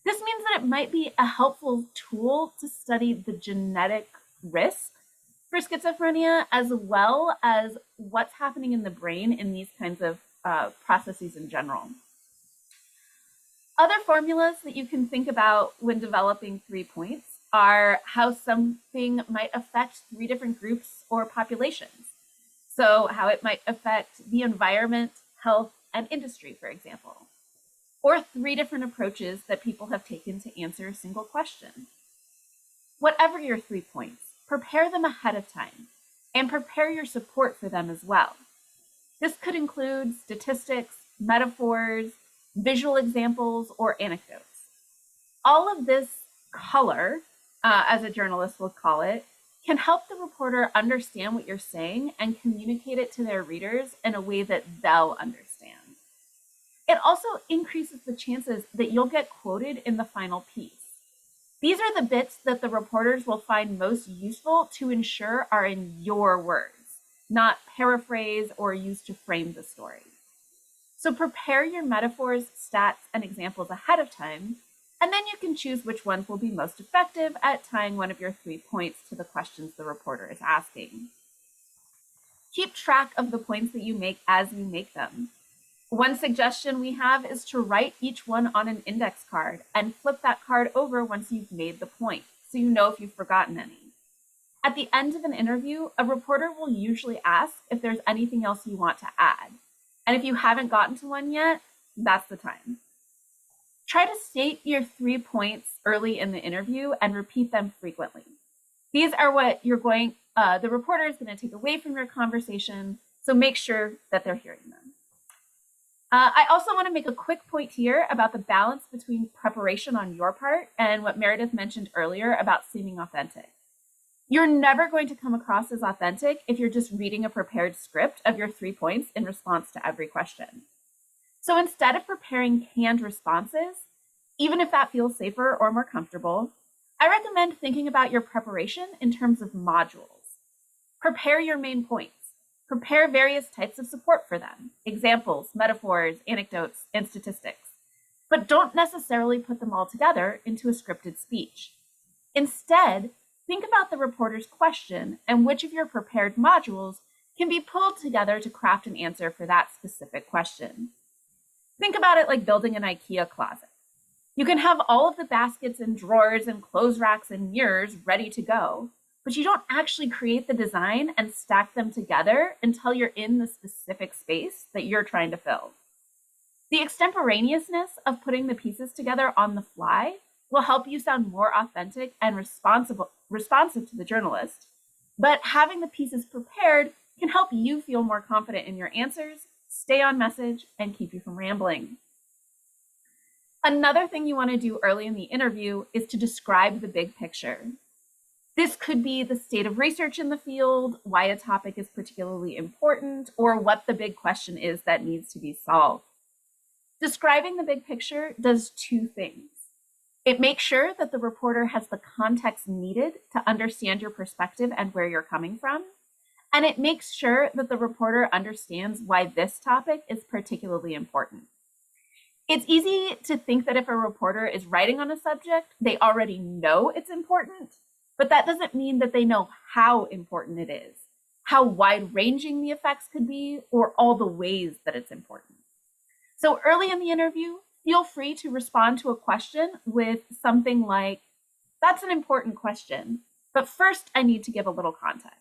[SPEAKER 2] This means that it might be a helpful tool to study the genetic risk for schizophrenia, as well as what's happening in the brain in these kinds of processes in general. Other formulas that you can think about when developing 3 points are how something might affect 3 different groups or populations. So how it might affect the environment, health, and industry, for example. Or 3 different approaches that people have taken to answer a single question. Whatever your 3 points, prepare them ahead of time and prepare your support for them as well. This could include statistics, metaphors, visual examples, or anecdotes. All of this color, as a journalist will call it, can help the reporter understand what you're saying and communicate it to their readers in a way that they'll understand. It also increases the chances that you'll get quoted in the final piece. These are the bits that the reporters will find most useful to ensure are in your words, not paraphrase or used to frame the story. So prepare your metaphors, stats, and examples ahead of time, and then you can choose which ones will be most effective at tying one of your 3 points to the questions the reporter is asking. Keep track of the points that you make as you make them. One suggestion we have is to write each one on an index card and flip that card over once you've made the point, so you know if you've forgotten any. At the end of an interview, a reporter will usually ask if there's anything else you want to add. And if you haven't gotten to one yet, that's the time. Try to state your 3 points early in the interview and repeat them frequently. These are what the reporter is going to take away from your conversation, so make sure that they're hearing them. I also want to make a quick point here about the balance between preparation on your part and what Meredith mentioned earlier about seeming authentic. You're never going to come across as authentic if you're just reading a prepared script of your 3 points in response to every question. So instead of preparing canned responses, even if that feels safer or more comfortable, I recommend thinking about your preparation in terms of modules. Prepare your main points. Prepare various types of support for them, examples, metaphors, anecdotes, and statistics. but don't necessarily put them all together into a scripted speech. Instead, think about the reporter's question and which of your prepared modules can be pulled together to craft an answer for that specific question. Think about it like building an IKEA closet. You can have all of the baskets and drawers and clothes racks and mirrors ready to go, but you don't actually create the design and stack them together until you're in the specific space that you're trying to fill. The extemporaneousness of putting the pieces together on the fly will help you sound more authentic and responsive to the journalist, but having the pieces prepared can help you feel more confident in your answers, stay on message, and keep you from rambling. Another thing you want to do early in the interview is to describe the big picture. This could be the state of research in the field, why a topic is particularly important, or what the big question is that needs to be solved. Describing the big picture does two things. It makes sure that the reporter has the context needed to understand your perspective and where you're coming from. And it makes sure that the reporter understands why this topic is particularly important. It's easy to think that if a reporter is writing on a subject, they already know it's important, but that doesn't mean that they know how important it is, how wide-ranging the effects could be, or all the ways that it's important. So early in the interview, feel free to respond to a question with something like, "That's an important question, but first I need to give a little context."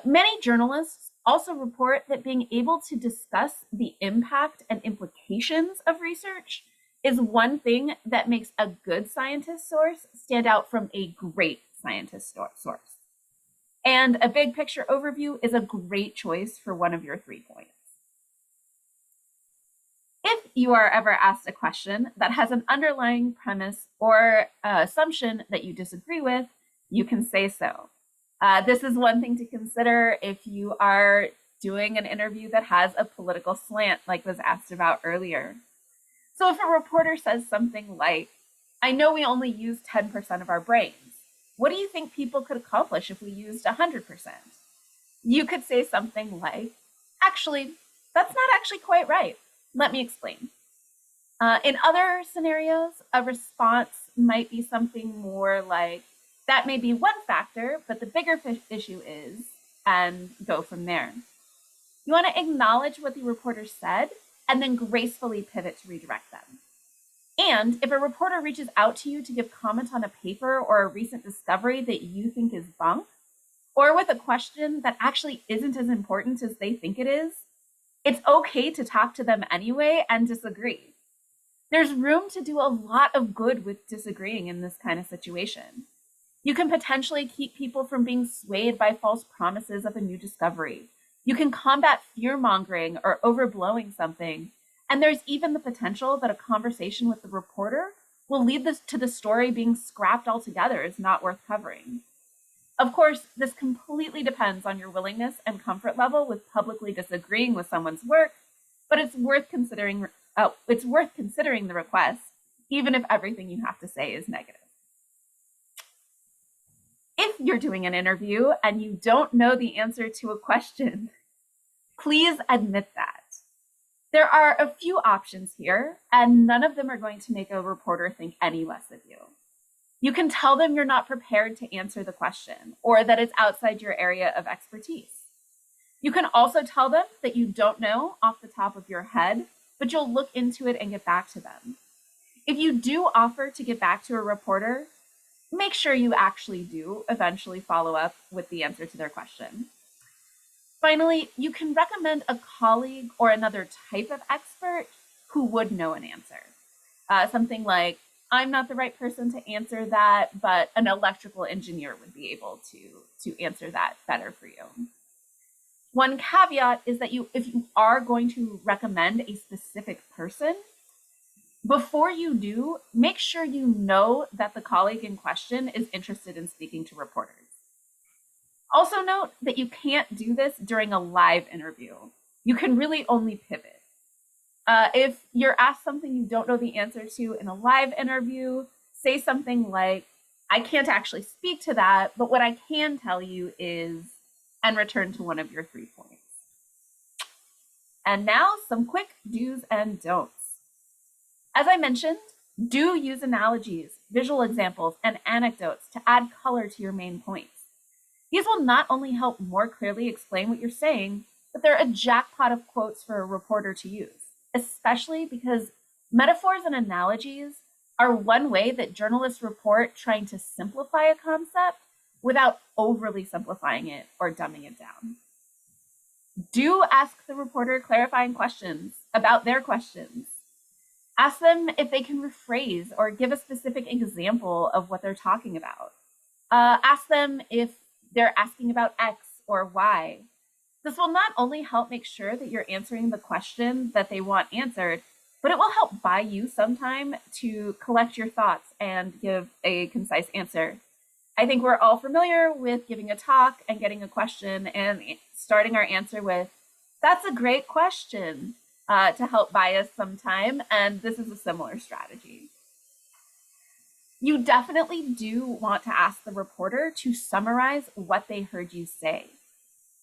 [SPEAKER 2] Many journalists also report that being able to discuss the impact and implications of research is one thing that makes a good scientist source stand out from a great scientist source. And a big picture overview is a great choice for one of your 3 points. If you are ever asked a question that has an underlying premise or assumption that you disagree with, you can say so. This is one thing to consider if you are doing an interview that has a political slant, like was asked about earlier. So if a reporter says something like, "I know we only use 10% of our brains. What do you think people could accomplish if we used 100%? You could say something like, "Actually, that's not actually quite right. Let me explain." In other scenarios, a response might be something more like, "That may be one factor, but the bigger issue is," and go from there. You want to acknowledge what the reporter said and then gracefully pivot to redirect them. And if a reporter reaches out to you to give comment on a paper or a recent discovery that you think is bunk, or with a question that actually isn't as important as they think it is, it's okay to talk to them anyway and disagree. There's room to do a lot of good with disagreeing in this kind of situation. You can potentially keep people from being swayed by false promises of a new discovery. You can combat fear-mongering or overblowing something. And there's even the potential that a conversation with the reporter will lead to the story being scrapped altogether as not worth covering. Of course, this completely depends on your willingness and comfort level with publicly disagreeing with someone's work, but it's worth considering the request, even if everything you have to say is negative. If you're doing an interview and you don't know the answer to a question, please admit that. There are a few options here, and none of them are going to make a reporter think any less of you. You can tell them you're not prepared to answer the question, or that it's outside your area of expertise. You can also tell them that you don't know off the top of your head, but you'll look into it and get back to them. If you do offer to get back to a reporter, make sure you actually do eventually follow up with the answer to their question. Finally, you can recommend a colleague or another type of expert who would know an answer. Something like, "I'm not the right person to answer that, but an electrical engineer would be able to answer that better for you." One caveat is that if you are going to recommend a specific person, before you do, make sure you know that the colleague in question is interested in speaking to reporters. Also note that you can't do this during a live interview. You can really only pivot. If you're asked something you don't know the answer to in a live interview, say something like, "I can't actually speak to that, but what I can tell you is," and return to one of your 3 points. And now some quick do's and don'ts. As I mentioned, do use analogies, visual examples, and anecdotes to add color to your main points. These will not only help more clearly explain what you're saying, but they're a jackpot of quotes for a reporter to use, especially because metaphors and analogies are one way that journalists report trying to simplify a concept without overly simplifying it or dumbing it down. Do ask the reporter clarifying questions about their questions. Ask them if they can rephrase or give a specific example of what they're talking about. Ask them if they're asking about X or Y. This will not only help make sure that you're answering the question that they want answered, but it will help buy you some time to collect your thoughts and give a concise answer. I think we're all familiar with giving a talk and getting a question and starting our answer with, "That's a great question," to help buy us some time, and this is a similar strategy. You definitely do want to ask the reporter to summarize what they heard you say.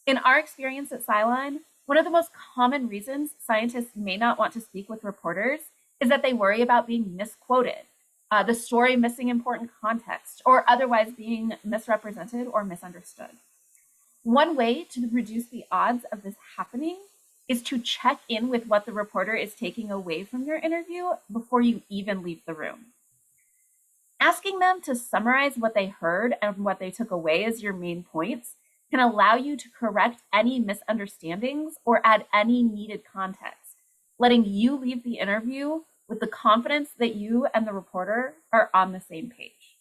[SPEAKER 2] In our experience at SciLine, one of the most common reasons scientists may not want to speak with reporters is that they worry about being misquoted, the story missing important context, or otherwise being misrepresented or misunderstood. One way to reduce the odds of this happening is to check in with what the reporter is taking away from your interview before you even leave the room. Asking them to summarize what they heard and what they took away as your main points can allow you to correct any misunderstandings or add any needed context, letting you leave the interview with the confidence that you and the reporter are on the same page.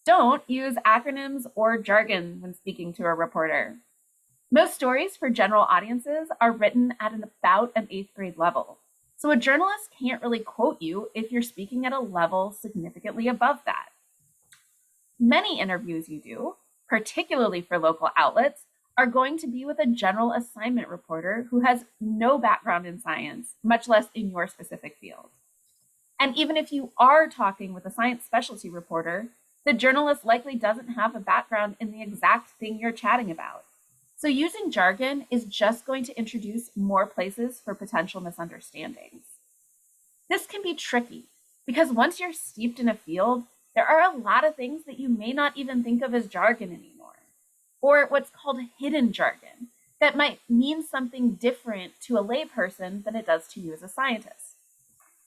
[SPEAKER 2] Don't use acronyms or jargon when speaking to a reporter. Most stories for general audiences are written at about an 8th grade level, so a journalist can't really quote you if you're speaking at a level significantly above that. Many interviews you do, particularly for local outlets, are going to be with a general assignment reporter who has no background in science, much less in your specific field. And even if you are talking with a science specialty reporter, the journalist likely doesn't have a background in the exact thing you're chatting about. So using jargon is just going to introduce more places for potential misunderstandings. This can be tricky because once you're steeped in a field, there are a lot of things that you may not even think of as jargon anymore, or what's called hidden jargon that might mean something different to a layperson than it does to you as a scientist.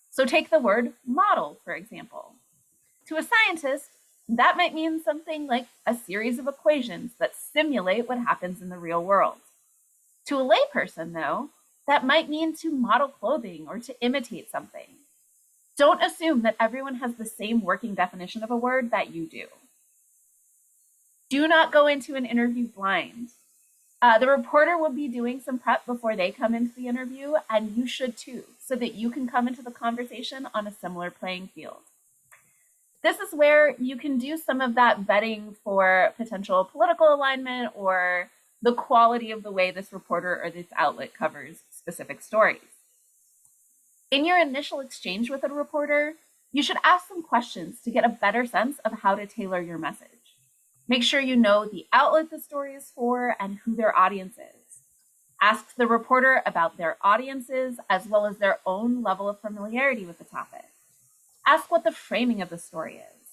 [SPEAKER 2] So take the word model, for example. To a scientist, that might mean something like a series of equations that simulate what happens in the real world. To a layperson, though, that might mean to model clothing or to imitate something. Don't assume that everyone has the same working definition of a word that you do. Do not go into an interview blind. The reporter will be doing some prep before they come into the interview, and you should too, so that you can come into the conversation on a similar playing field. This is where you can do some of that vetting for potential political alignment or the quality of the way this reporter or this outlet covers specific stories. In your initial exchange with a reporter, you should ask some questions to get a better sense of how to tailor your message. Make sure you know the outlet the story is for and who their audience is. Ask the reporter about their audiences as well as their own level of familiarity with the topic. Ask what the framing of the story is.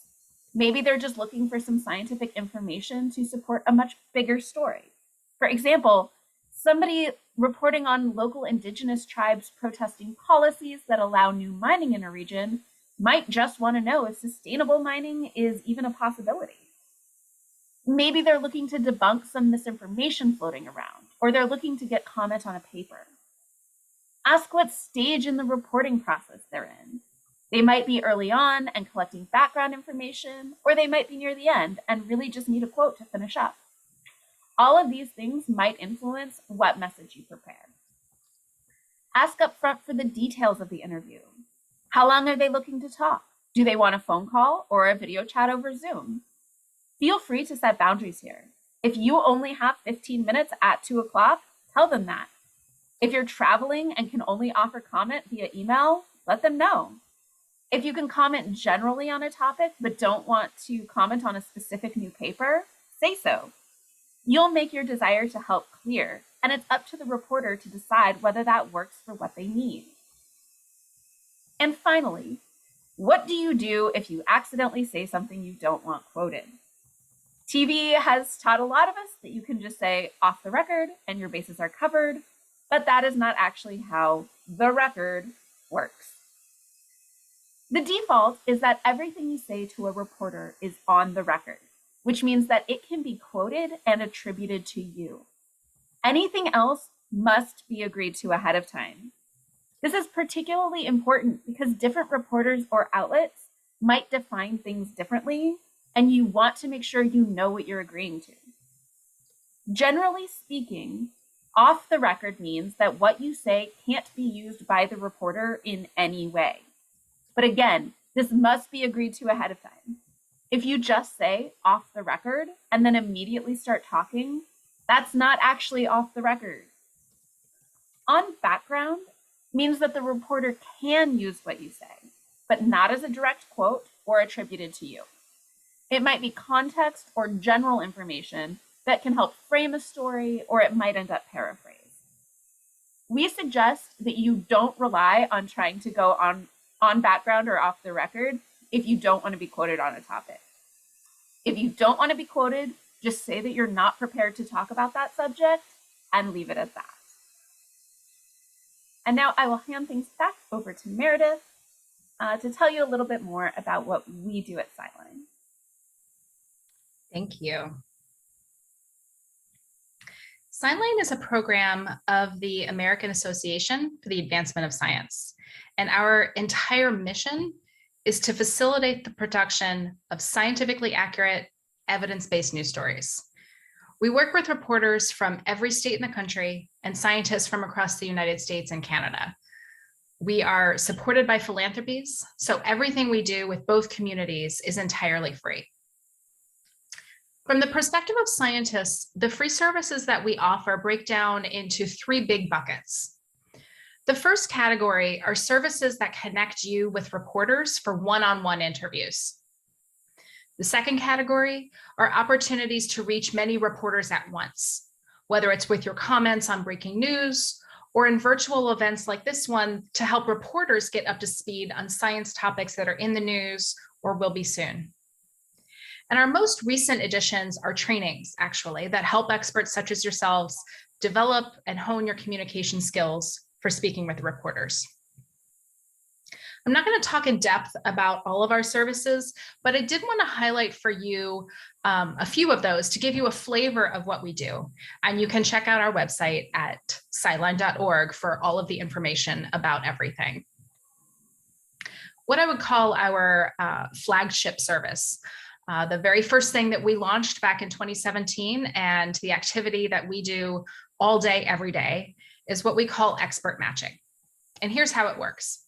[SPEAKER 2] Maybe they're just looking for some scientific information to support a much bigger story. For example, somebody reporting on local indigenous tribes protesting policies that allow new mining in a region might just want to know if sustainable mining is even a possibility. Maybe they're looking to debunk some misinformation floating around, or they're looking to get comment on a paper. Ask what stage in the reporting process they're in. They might be early on and collecting background information, or they might be near the end and really just need a quote to finish up. All of these things might influence what message you prepare. Ask up front for the details of the interview. How long are they looking to talk? Do they want a phone call or a video chat over Zoom? Feel free to set boundaries here. If you only have 15 minutes at 2 o'clock, tell them that. If you're traveling and can only offer comment via email, let them know. If you can comment generally on a topic but don't want to comment on a specific new paper, say so. You'll make your desire to help clear, and it's up to the reporter to decide whether that works for what they need. And finally, what do you do if you accidentally say something you don't want quoted? TV has taught a lot of us that you can just say off the record and your bases are covered, but that is not actually how the record works. The default is that everything you say to a reporter is on the record, which means that it can be quoted and attributed to you. Anything else must be agreed to ahead of time. This is particularly important because different reporters or outlets might define things differently, and you want to make sure you know what you're agreeing to. Generally speaking, off the record means that what you say can't be used by the reporter in any way. But again, this must be agreed to ahead of time. If you just say off the record and then immediately start talking, that's not actually off the record. On background means that the reporter can use what you say, but not as a direct quote or attributed to you. It might be context or general information that can help frame a story, or it might end up paraphrased. We suggest that you don't rely on trying to go on background or off the record if you don't want to be quoted on a topic. If you don't want to be quoted, just say that you're not prepared to talk about that subject and leave it at that. And now I will hand things back over to Meredith to tell you a little bit more about what we do at SciLine.
[SPEAKER 1] Thank you. SciLine is a program of the American Association for the Advancement of Science, and our entire mission is to facilitate the production of scientifically accurate, evidence-based news stories. We work with reporters from every state in the country and scientists from across the United States and Canada. We are supported by philanthropies, so everything we do with both communities is entirely free. From the perspective of scientists, the free services that we offer break down into three big buckets. The first category are services that connect you with reporters for one-on-one interviews. The second category are opportunities to reach many reporters at once, whether it's with your comments on breaking news or in virtual events like this one to help reporters get up to speed on science topics that are in the news or will be soon. And our most recent additions are trainings, actually, that help experts such as yourselves develop and hone your communication skills for speaking with reporters. I'm not going to talk in depth about all of our services, but I did want to highlight for you a few of those to give you a flavor of what we do. And you can check out our website at SciLine.org for all of the information about everything. What I would call our flagship service. The very first thing that we launched back in 2017 and the activity that we do all day, every day is what we call expert matching. And here's how it works.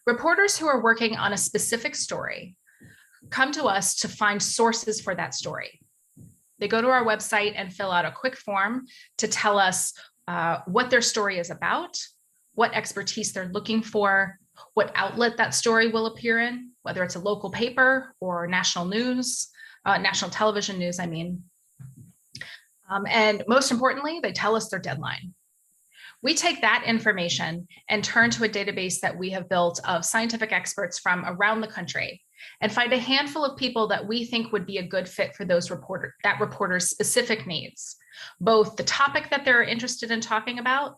[SPEAKER 1] Reporters who are working on a specific story come to us to find sources for that story. They go to our website and fill out a quick form to tell us what their story is about, what expertise they're looking for, what outlet that story will appear in, whether it's a local paper or national news, national television news, I mean. And most importantly, they tell us their deadline. We take that information and turn to a database that we have built of scientific experts from around the country and find a handful of people that we think would be a good fit for that reporter's specific needs, both the topic that they're interested in talking about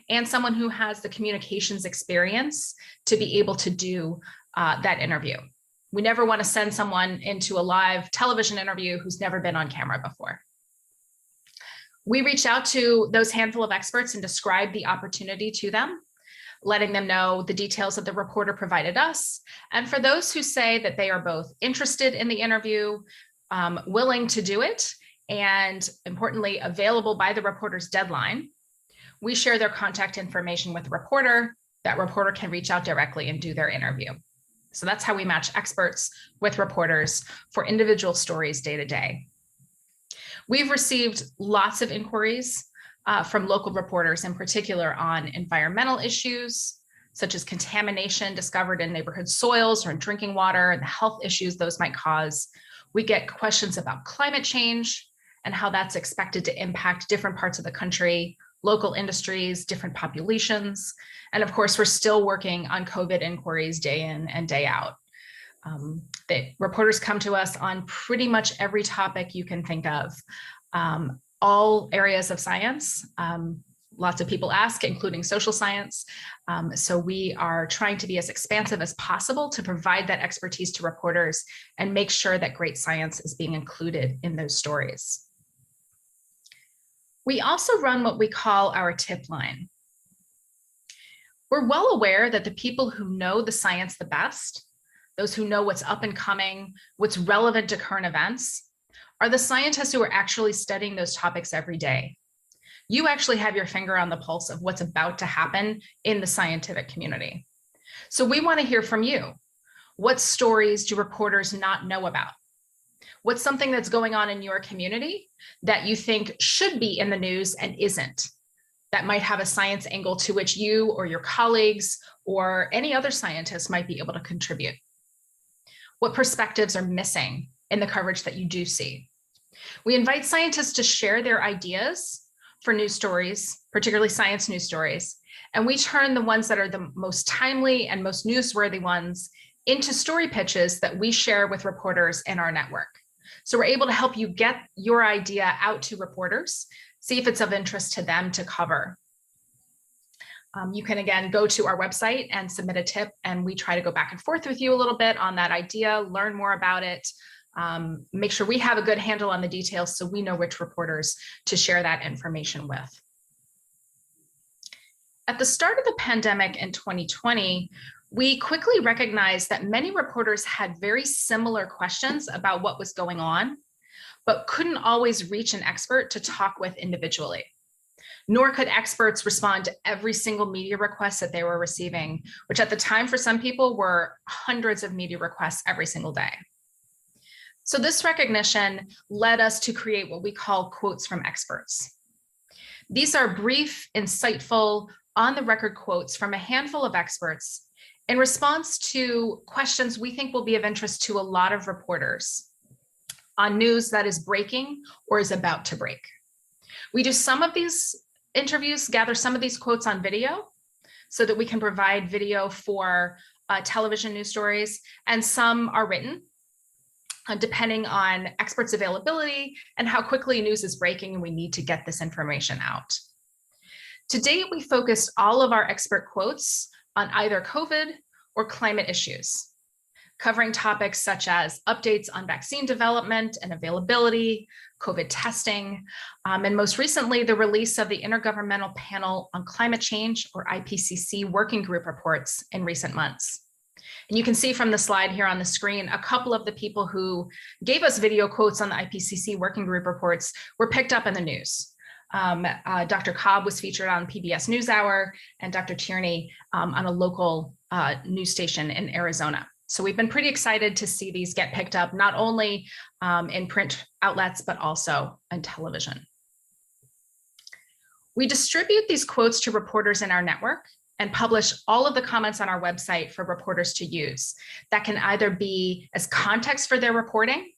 [SPEAKER 1] and someone who has the communications experience to be able to do that interview. We never want to send someone into a live television interview who's never been on camera before. We reach out to those handful of experts and describe the opportunity to them, letting them know the details that the reporter provided us. And for those who say that they are both interested in the interview, willing to do it, and importantly, available by the reporter's deadline, we share their contact information with the reporter. That reporter can reach out directly and do their interview. So that's how we match experts with reporters for individual stories day to day. We've received lots of inquiries from local reporters, in particular on environmental issues, such as contamination discovered in neighborhood soils or in drinking water and the health issues those might cause. We get questions about climate change and how that's expected to impact different parts of the country local industries, different populations. And of course, we're still working on COVID inquiries day in and day out. The reporters come to us on pretty much every topic you can think of, all areas of science. Lots of people ask, including social science. So we are trying to be as expansive as possible to provide that expertise to reporters and make sure that great science is being included in those stories. We also run what we call our tip line. We're well aware that the people who know the science the best, those who know what's up and coming, what's relevant to current events, are the scientists who are actually studying those topics every day. You actually have your finger on the pulse of what's about to happen in the scientific community. So we want to hear from you. What stories do reporters not know about? What's something that's going on in your community that you think should be in the news and isn't? That might have a science angle to which you or your colleagues or any other scientists might be able to contribute. What perspectives are missing in the coverage that you do see? We invite scientists to share their ideas for news stories, particularly science news stories, and we turn the ones that are the most timely and most newsworthy ones into story pitches that we share with reporters in our network. So we're able to help you get your idea out to reporters, see if it's of interest to them to cover. You can, again, go to our website and submit a tip, and we try to go back and forth with you a little bit on that idea, learn more about it, make sure we have a good handle on the details so we know which reporters to share that information with. At the start of the pandemic in 2020, we quickly recognized that many reporters had very similar questions about what was going on, but couldn't always reach an expert to talk with individually. Nor could experts respond to every single media request that they were receiving, which at the time for some people were hundreds of media requests every single day. So this recognition led us to create what we call quotes from experts. These are brief, insightful, on-the-record quotes from a handful of experts in response to questions we think will be of interest to a lot of reporters on news that is breaking or is about to break. We do some of these interviews, gather some of these quotes on video so that we can provide video for television news stories, and some are written depending on experts' availability and how quickly news is breaking and we need to get this information out. To date, we focused all of our expert quotes on either COVID or climate issues, covering topics such as updates on vaccine development and availability, COVID testing, and most recently, the release of the Intergovernmental Panel on Climate Change, or IPCC, working group reports in recent months. And you can see from the slide here on the screen, a couple of the people who gave us video quotes on the IPCC working group reports were picked up in the news. Dr. Cobb was featured on PBS NewsHour, and Dr. Tierney on a local news station in Arizona. So we've been pretty excited to see these get picked up, not only in print outlets, but also on television. We distribute these quotes to reporters in our network and publish all of the comments on our website for reporters to use. That can either be as context for their reporting,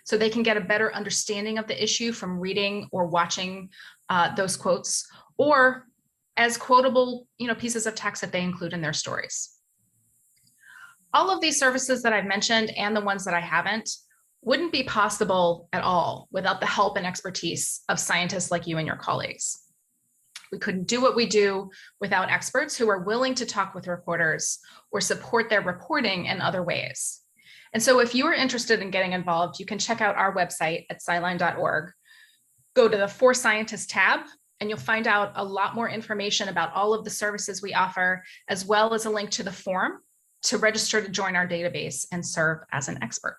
[SPEAKER 1] so they can get a better understanding of the issue from reading or watching those quotes, or as quotable, pieces of text that they include in their stories. All of these services that I've mentioned and the ones that I haven't wouldn't be possible at all without the help and expertise of scientists like you and your colleagues. We couldn't do what we do without experts who are willing to talk with reporters or support their reporting in other ways. And so if you are interested in getting involved, you can check out our website at SciLine.org, go to the For Scientists tab, and you'll find out a lot more information about all of the services we offer, as well as a link to the form to register to join our database and serve as an expert.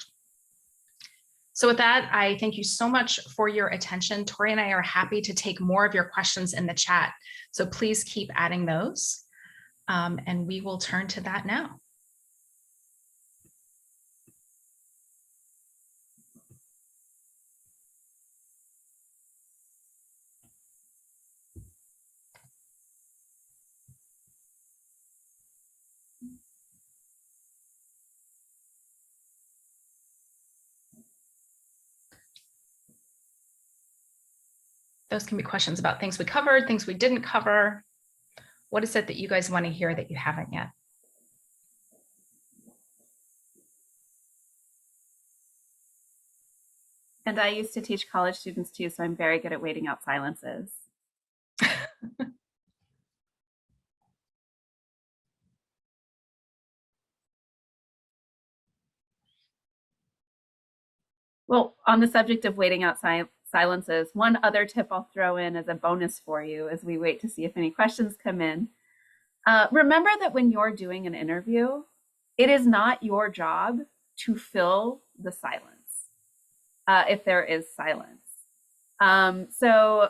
[SPEAKER 1] So with that, I thank you so much for your attention. Tori and I are happy to take more of your questions in the chat. So please keep adding those, and we will turn to that now. Those can be questions about things we covered, things we didn't cover. What is it that you guys want to hear that you haven't yet?
[SPEAKER 2] And I used to teach college students too, so I'm very good at waiting out silences. Well, on the subject of waiting out silences, one other tip I'll throw in as a bonus for you as we wait to see if any questions come in. Remember that when you're doing an interview, it is not your job to fill the silence, if there is silence. So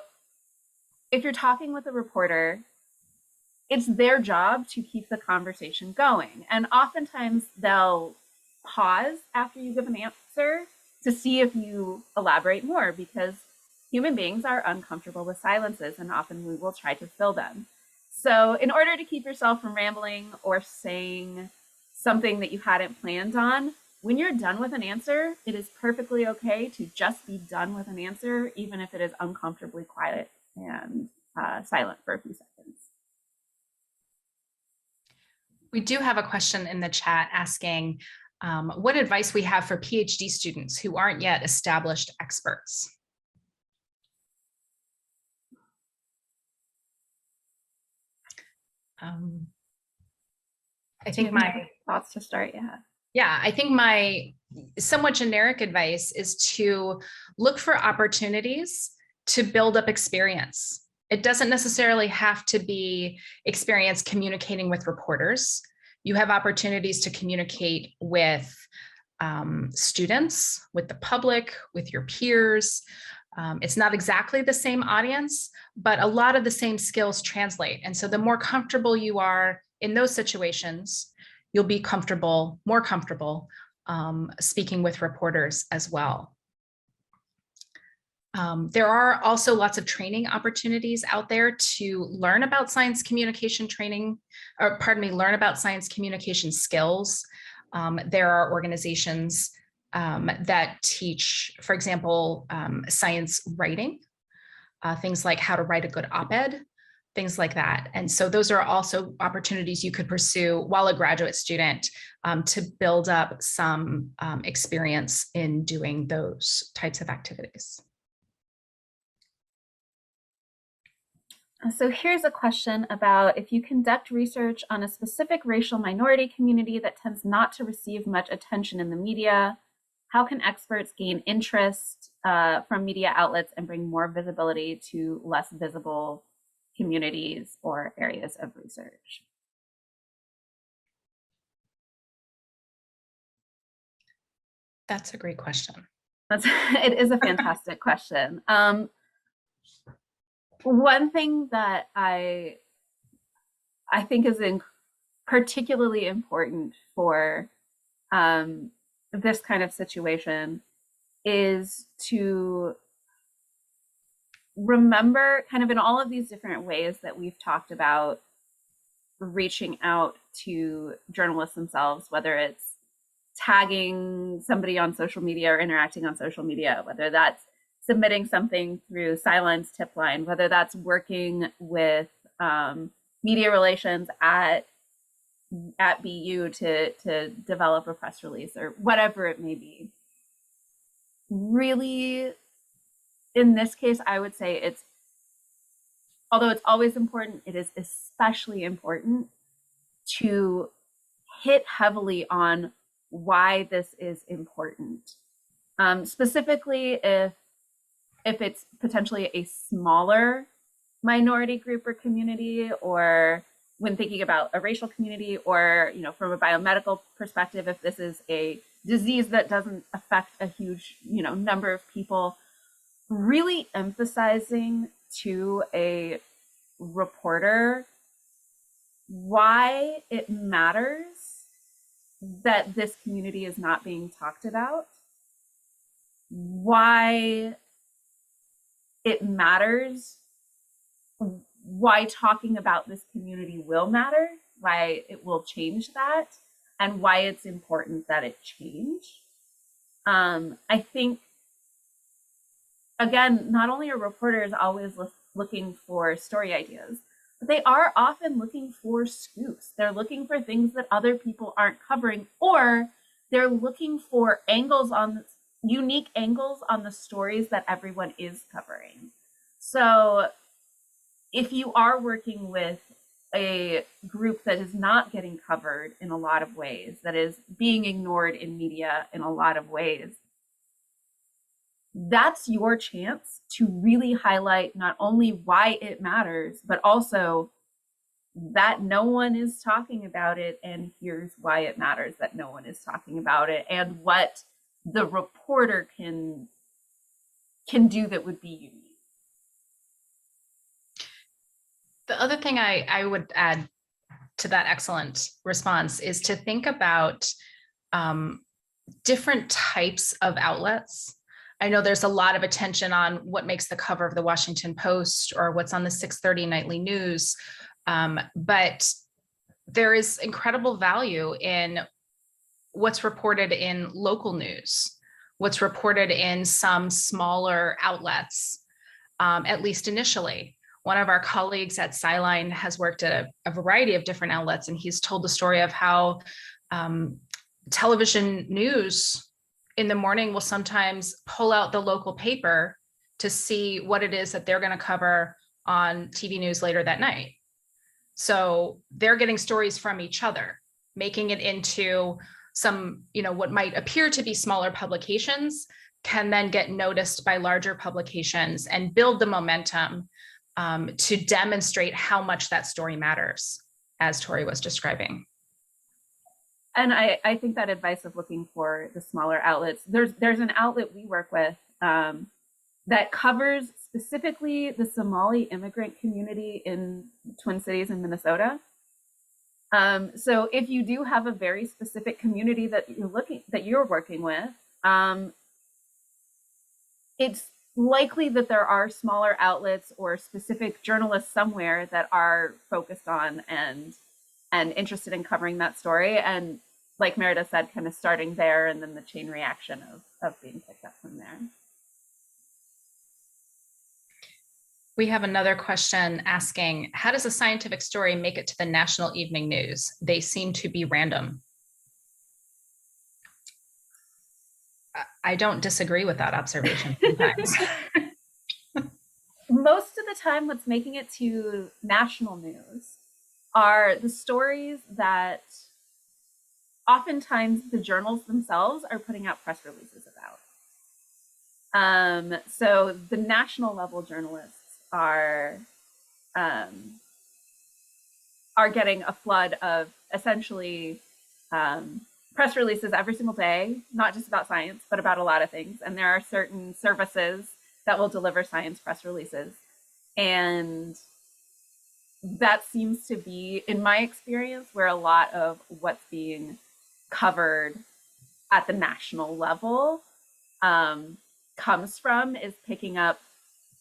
[SPEAKER 2] if you're talking with a reporter, it's their job to keep the conversation going. And oftentimes they'll pause after you give an answer to see if you elaborate more, because human beings are uncomfortable with silences and often we will try to fill them. So in order to keep yourself from rambling or saying something that you hadn't planned on, when you're done with an answer, it is perfectly okay to just be done with an answer, even if it is uncomfortably quiet and silent for a few seconds.
[SPEAKER 1] We do have a question in the chat asking what advice we have for PhD students who aren't yet established experts. I think my
[SPEAKER 2] thoughts to start,
[SPEAKER 1] yeah, I think my somewhat generic advice is to look for opportunities to build up experience. It doesn't necessarily have to be experience communicating with reporters. You have opportunities to communicate with students, with the public, with your peers. It's not exactly the same audience, but a lot of the same skills translate. And so the more comfortable you are in those situations, you'll be more comfortable speaking with reporters as well. There are also lots of training opportunities out there to learn about science communication training, or pardon me, learn about science communication skills. There are organizations that teach, for example, science writing, things like how to write a good op-ed, things like that. And so those are also opportunities you could pursue while a graduate student to build up some experience in doing those types of activities.
[SPEAKER 2] So here's a question about if you conduct research on a specific racial minority community that tends not to receive much attention in the media, how can experts gain interest from media outlets and bring more visibility to less visible communities or areas of research?
[SPEAKER 1] That's a great question.
[SPEAKER 2] It is a fantastic question. One thing that I think is particularly important for this kind of situation is to remember, kind of in all of these different ways that we've talked about reaching out to journalists themselves, whether it's tagging somebody on social media or interacting on social media, whether that's submitting something through SciLine's tip line, whether that's working with media relations at BU to develop a press release or whatever it may be. Really, in this case, I would say although it's always important, it is especially important to hit heavily on why this is important. Specifically, if it's potentially a smaller minority group or community, or when thinking about a racial community, or from a biomedical perspective, if this is a disease that doesn't affect a huge number of people, really emphasizing to a reporter why it matters that this community is not being talked about, why it matters, why talking about this community will matter, why it will change that, and why it's important that it change. I think again, not only are reporters always looking for story ideas, but they are often looking for scoops. They're looking for things that other people aren't covering, or they're looking for unique angles on the stories that everyone is covering. So if you are working with a group that is not getting covered in a lot of ways, that is being ignored in media in a lot of ways, that's your chance to really highlight not only why it matters, but also that no one is talking about it, and here's why it matters that no one is talking about it, and what the reporter can do that would be unique.
[SPEAKER 1] The other thing I would add to that excellent response is to think about different types of outlets. I know there's a lot of attention on what makes the cover of the Washington Post or what's on the 6:30 nightly news, but there is incredible value in what's reported in local news, what's reported in some smaller outlets, at least initially. One of our colleagues at SciLine has worked at a variety of different outlets, and he's told the story of how television news in the morning will sometimes pull out the local paper to see what it is that they're going to cover on TV news later that night. So they're getting stories from each other, making it into some, what might appear to be smaller publications can then get noticed by larger publications and build the momentum to demonstrate how much that story matters, as Tori was describing.
[SPEAKER 2] And I think that advice of looking for the smaller outlets, there's an outlet we work with that covers specifically the Somali immigrant community in Twin Cities in Minnesota. So if you do have a very specific community that you're working with, it's likely that there are smaller outlets or specific journalists somewhere that are focused on and interested in covering that story. And like Meredith said, kind of starting there and then the chain reaction of being picked up from there.
[SPEAKER 1] We have another question asking, how does a scientific story make it to the national evening news? They seem to be random. I don't disagree with that observation sometimes.
[SPEAKER 2] Most of the time, what's making it to national news are the stories that oftentimes the journals themselves are putting out press releases about. So the national level journalists are getting a flood of essentially press releases every single day, not just about science, but about a lot of things. And there are certain services that will deliver science press releases. And that seems to be, in my experience, where a lot of what's being covered at the national level comes from, is picking up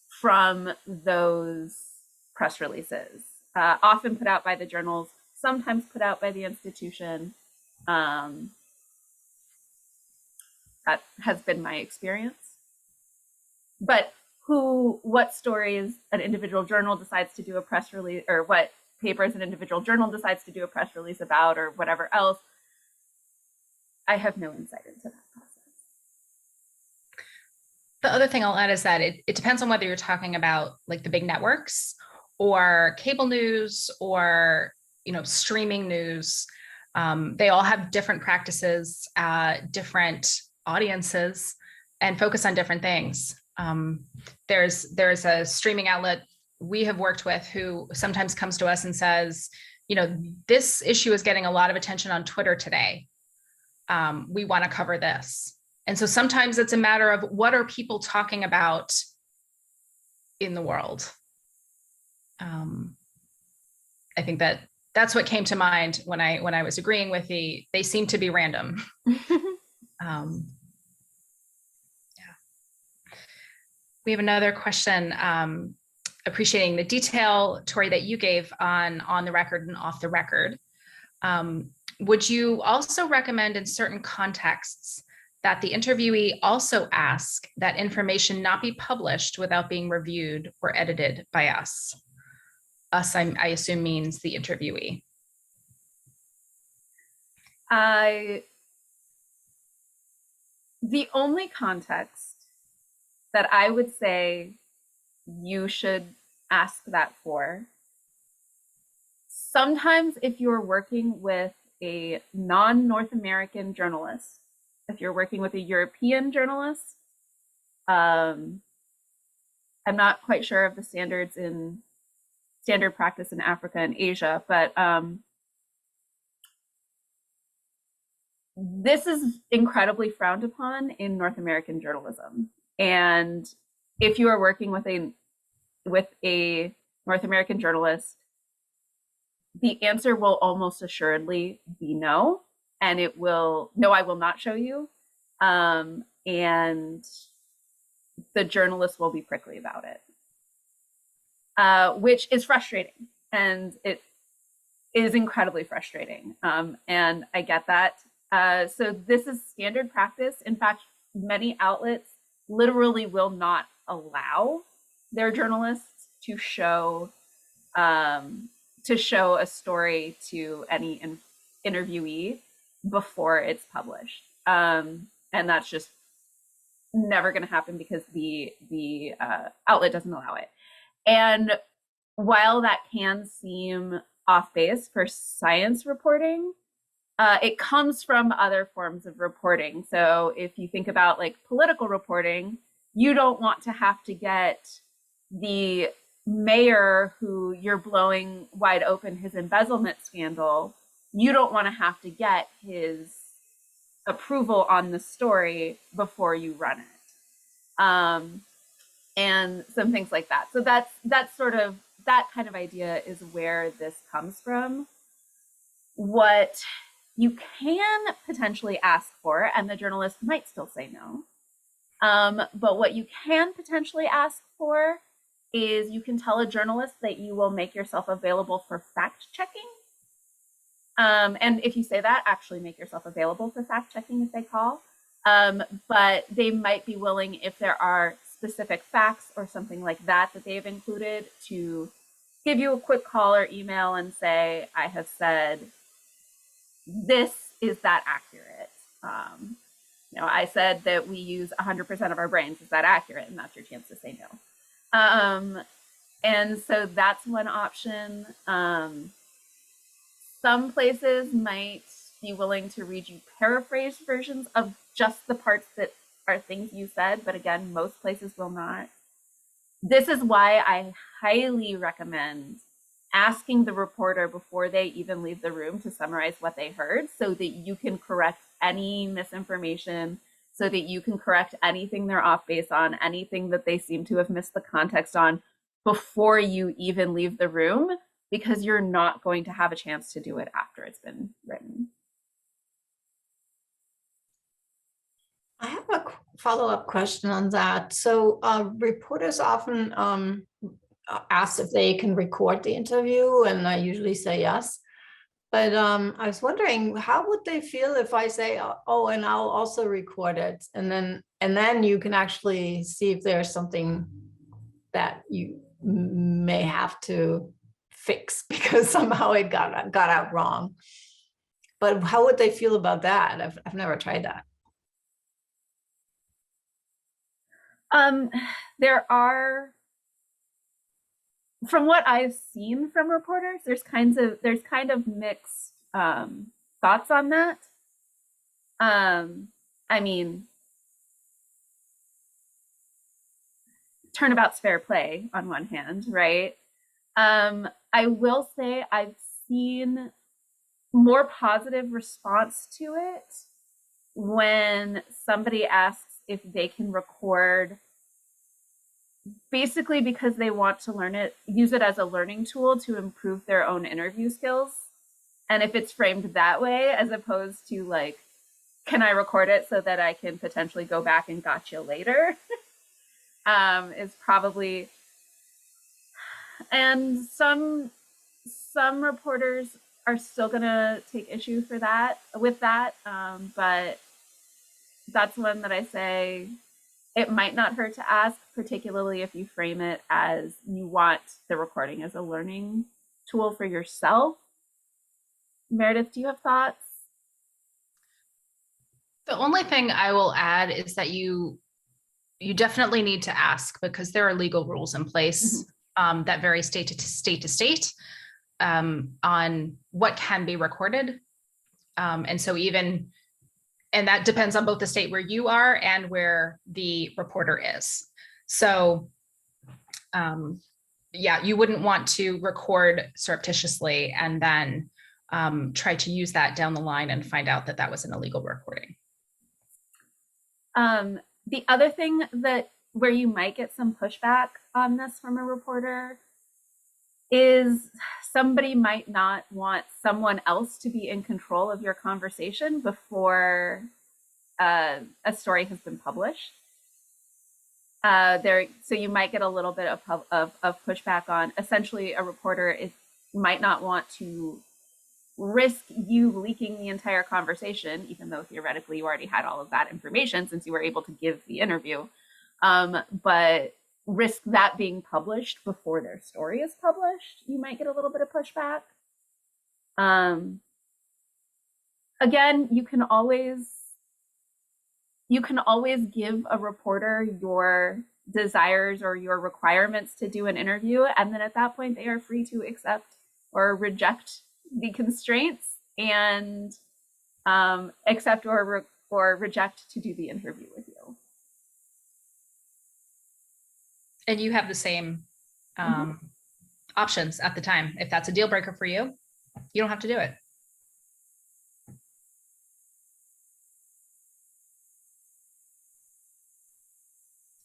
[SPEAKER 2] from those press releases, often put out by the journals, sometimes put out by the institution. That has been my experience. But what stories an individual journal decides to do a press release, or what papers an individual journal decides to do a press release about, or whatever else, I have no insight into that process.
[SPEAKER 1] The other thing I'll add is that it depends on whether you're talking about like the big networks or cable news or streaming news. They all have different practices, different audiences, and focus on different things. There's a streaming outlet we have worked with who sometimes comes to us and says, this issue is getting a lot of attention on Twitter today. We want to cover this. And so sometimes it's a matter of what are people talking about in the world. I think that's what came to mind when I was agreeing with they seem to be random. Yeah. We have another question, appreciating the detail, Tori, that you gave on the record and off the record. Would you also recommend in certain contexts that the interviewee also ask that information not be published without being reviewed or edited by us. Us, I assume, means the interviewee.
[SPEAKER 2] The only context that I would say you should ask that for, sometimes if you're working with a non-North American journalist, if you're working with a European journalist, I'm not quite sure of the standard practice in Africa and Asia, but this is incredibly frowned upon in North American journalism. And if you are working with a North American journalist, the answer will almost assuredly be no. And it will, no, I will not show you. And the journalist will be prickly about it, which is frustrating. And it is incredibly frustrating. And I get that. So this is standard practice. In fact, many outlets literally will not allow their journalists to show a story to any interviewee before it's published. And that's just never going to happen because the outlet doesn't allow it. And while that can seem off base for science reporting, it comes from other forms of reporting. So if you think about like political reporting, you don't want to have to get the mayor who you're blowing wide open his embezzlement scandal. You don't want to have to get his approval on the story before you run it. And some things like that. So that's sort of, that kind of idea is where this comes from. What you can potentially ask for, and the journalist might still say no, but what you can potentially ask for is you can tell a journalist that you will make yourself available for fact checking. And if you say that, actually make yourself available for fact checking if they call. But they might be willing, if there are specific facts or something like that they've included, to give you a quick call or email and say, I have said this, is that accurate? I said that we use 100% of our brains. Is that accurate? And that's your chance to say no. And so that's one option. Some places might be willing to read you paraphrased versions of just the parts that are things you said, but again, most places will not. This is why I highly recommend asking the reporter before they even leave the room to summarize what they heard, so that you can correct any misinformation, so that you can correct anything they're off base on, anything that they seem to have missed the context on before you even leave the room, because you're not going to have a chance to do it after it's been written.
[SPEAKER 3] I have a follow-up question on that. So reporters often ask if they can record the interview, and I usually say yes. But I was wondering, how would they feel if I say, oh, and I'll also record it, and then you can actually see if there's something that you may have to fix because somehow it got out wrong. But how would they feel about that? I've never tried that.
[SPEAKER 2] There are, from what I've seen from reporters, there's kind of mixed thoughts on that. I mean, turnabout's fair play on one hand, right? I will say I've seen more positive response to it when somebody asks if they can record, basically because they want to learn it, use it as a learning tool to improve their own interview skills. And if it's framed that way, as opposed to like, can I record it so that I can potentially go back and gotcha later, is probably, and some reporters are still gonna take issue with that, but that's one that I say it might not hurt to ask, particularly if you frame it as you want the recording as a learning tool for yourself. Meredith, do you have thoughts?
[SPEAKER 1] The only thing I will add is that you definitely need to ask, because there are legal rules in place that vary state to state on what can be recorded. And so and that depends on both the state where you are and where the reporter is. So yeah, you wouldn't want to record surreptitiously and then try to use that down the line and find out that that was an illegal recording.
[SPEAKER 2] The other thing that where you might get some pushback on this from a reporter is somebody might not want someone else to be in control of your conversation before a story has been published. So you might get a little bit of pushback on, essentially a reporter might not want to risk you leaking the entire conversation, even though theoretically you already had all of that information since you were able to give the interview, but risk that being published before their story is published. You might get a little bit of pushback. Again, you can always give a reporter your desires or your requirements to do an interview, and then at that point they are free to accept or reject the constraints and accept or reject to do the interview with you.
[SPEAKER 1] And you have the same options at the time. If that's a deal breaker for you, you don't have to do it.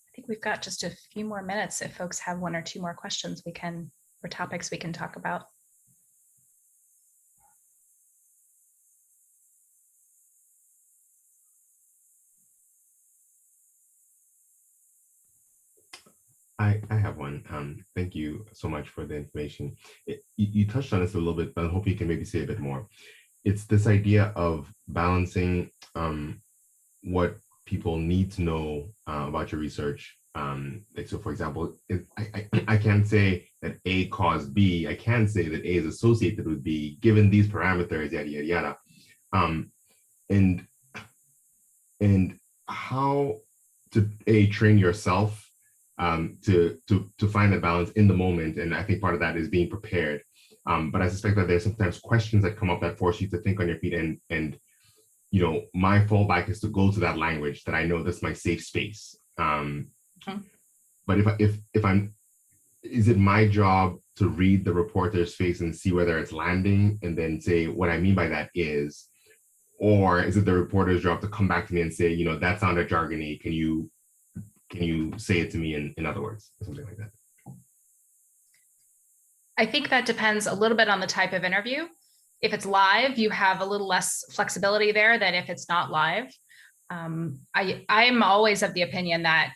[SPEAKER 1] I think we've got just a few more minutes. If folks have one or two more questions, or topics we can talk about.
[SPEAKER 4] I have one. Thank you so much for the information. You touched on this a little bit, but I hope you can maybe say a bit more. It's this idea of balancing what people need to know about your research. Like, so for example, I can't say that A caused B. I can say that A is associated with B, given these parameters, yada, yada, yada. And how to train yourself to find the balance in the moment. And I think part of that is being prepared. But I suspect that there's sometimes questions that come up that force you to think on your feet. And you know, my fallback is to go to that language that I know that's my safe space. But if I'm, is it my job to read the reporter's face and see whether it's landing and then say what I mean by that is, or is it the reporter's job to come back to me and say, you know, that sounded jargony, can you say it to me in other words, or something like that?
[SPEAKER 1] I think that depends a little bit on the type of interview. If it's live, you have a little less flexibility there than if it's not live. I'm always of the opinion that,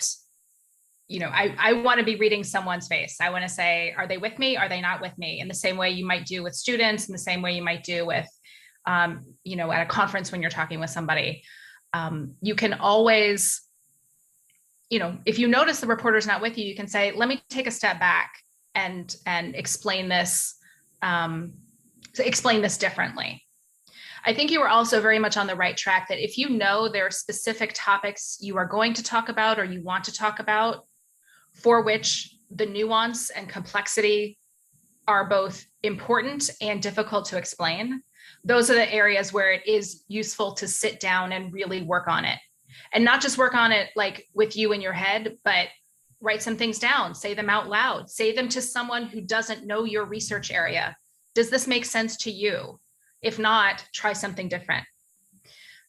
[SPEAKER 1] you know, I want to be reading someone's face. I want to say, are they with me? Are they not with me? In the same way you might do with students, in the same way you might do with, you know, at a conference when you're talking with somebody. You can always, you know, if you notice the reporter's not with you, you can say, let me take a step back and explain this, differently. I think you are also very much on the right track that if you know there are specific topics you are going to talk about or you want to talk about, for which the nuance and complexity are both important and difficult to explain, those are the areas where it is useful to sit down and really work on it. And not just work on it like with you in your head, but write some things down, say them out loud, say them to someone who doesn't know your research area. Does this make sense to you? If not, try something different.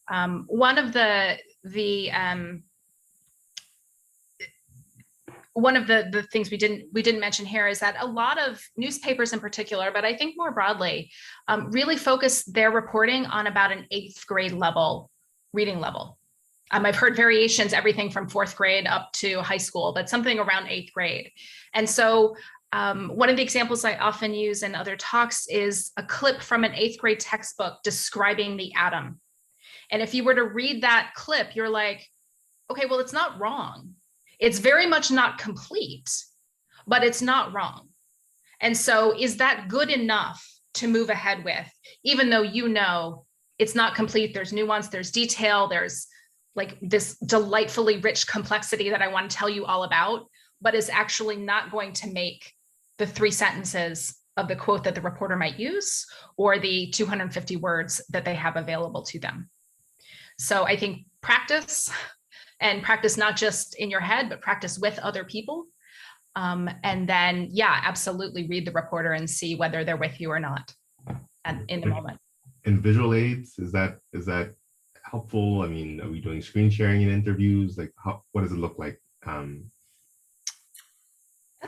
[SPEAKER 1] One of the things we didn't mention here is that a lot of newspapers in particular, but I think more broadly, really focus their reporting on about an 8th grade level, reading level. I've heard variations, everything from 4th grade up to high school, but something around 8th grade. And so one of the examples I often use in other talks is a clip from an 8th grade textbook describing the atom. And if you were to read that clip, you're like, okay, well, it's not wrong. It's very much not complete, but it's not wrong. And so is that good enough to move ahead with, even though you know it's not complete, there's nuance, there's detail, there's like this delightfully rich complexity that I want to tell you all about, but is actually not going to make the 3 sentences of the quote that the reporter might use or the 250 words that they have available to them. So I think practice, and practice not just in your head, but practice with other people. And then, yeah, absolutely read the reporter and see whether they're with you or not in the moment.
[SPEAKER 4] And visual aids, is that helpful? I mean, are we doing screen sharing in interviews? Like, what does it look like?
[SPEAKER 1] That's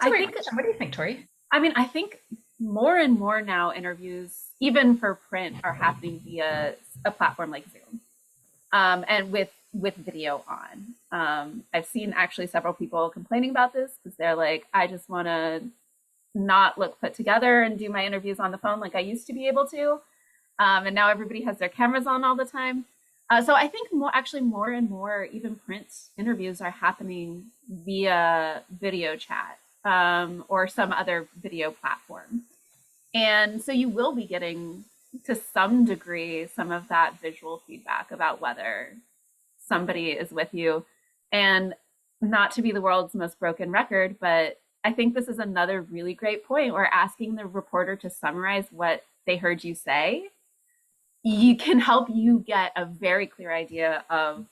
[SPEAKER 1] a great question. What do you think, Tori?
[SPEAKER 2] I mean, I think more and more now interviews, even for print, are happening via a platform like Zoom, and with video on. I've seen actually several people complaining about this because they're like, I just want to not look put together and do my interviews on the phone like I used to be able to. And now everybody has their cameras on all the time. So I think more and more even print interviews are happening via video chat or some other video platform. And so you will be getting, to some degree, some of that visual feedback about whether somebody is with you. And not to be the world's most broken record, but I think this is another really great point where asking the reporter to summarize what they heard you say, you can help you get a very clear idea of,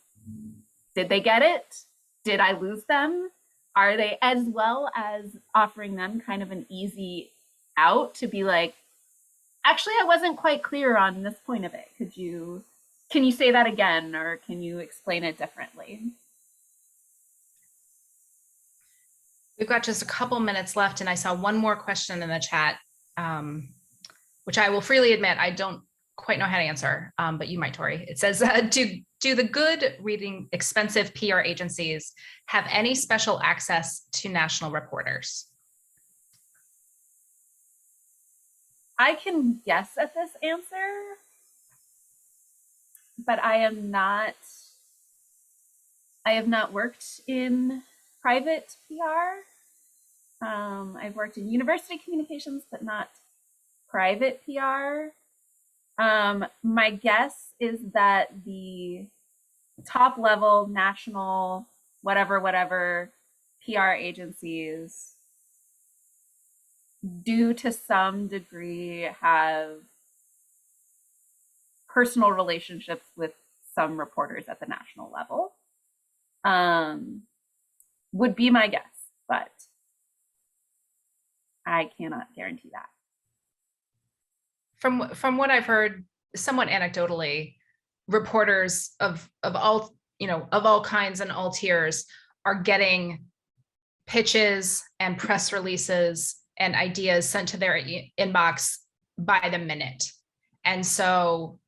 [SPEAKER 2] did they get it? Did I lose them? Are they, as well as offering them kind of an easy out to be like, actually, I wasn't quite clear on this point of it. Can you say that again, or can you explain it differently?
[SPEAKER 1] We've got just a couple minutes left, and I saw one more question in the chat, which I will freely admit I don't quite know how to answer, but you might, Tori. It says, do the good reading expensive PR agencies have any special access to national reporters?
[SPEAKER 2] I can guess at this answer, but I have not worked in private PR. I've worked in university communications, but not private PR. My guess is that the top level national, whatever PR agencies do to some degree have personal relationships with some reporters at the national level. Would be my guess, but I cannot guarantee that.
[SPEAKER 1] From what I've heard, somewhat anecdotally, reporters of all kinds and all tiers are getting pitches and press releases and ideas sent to their inbox by the minute. And so,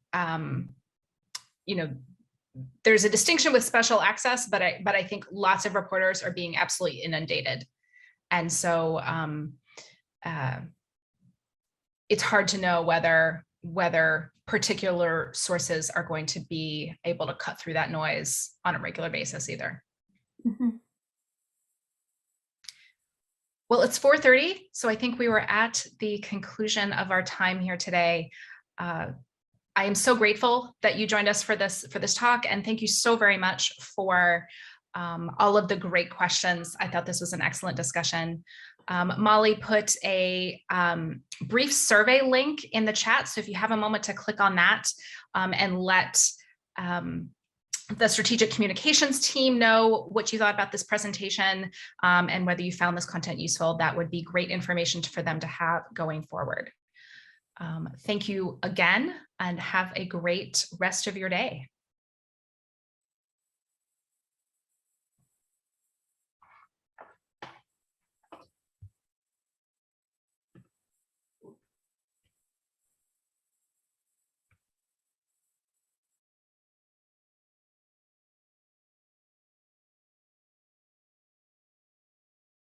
[SPEAKER 1] there's a distinction with special access, but I think lots of reporters are being absolutely inundated. And so it's hard to know whether particular sources are going to be able to cut through that noise on a regular basis either.
[SPEAKER 2] Mm-hmm.
[SPEAKER 1] Well, it's 4:30, so I think we were at the conclusion of our time here today. I am so grateful that you joined us for this talk, and thank you so very much for all of the great questions. I thought this was an excellent discussion. Molly put a brief survey link in the chat, so if you have a moment to click on that and let the strategic communications team know what you thought about this presentation and whether you found this content useful, that would be great information for them to have going forward. Thank you again, and have a great rest of your day.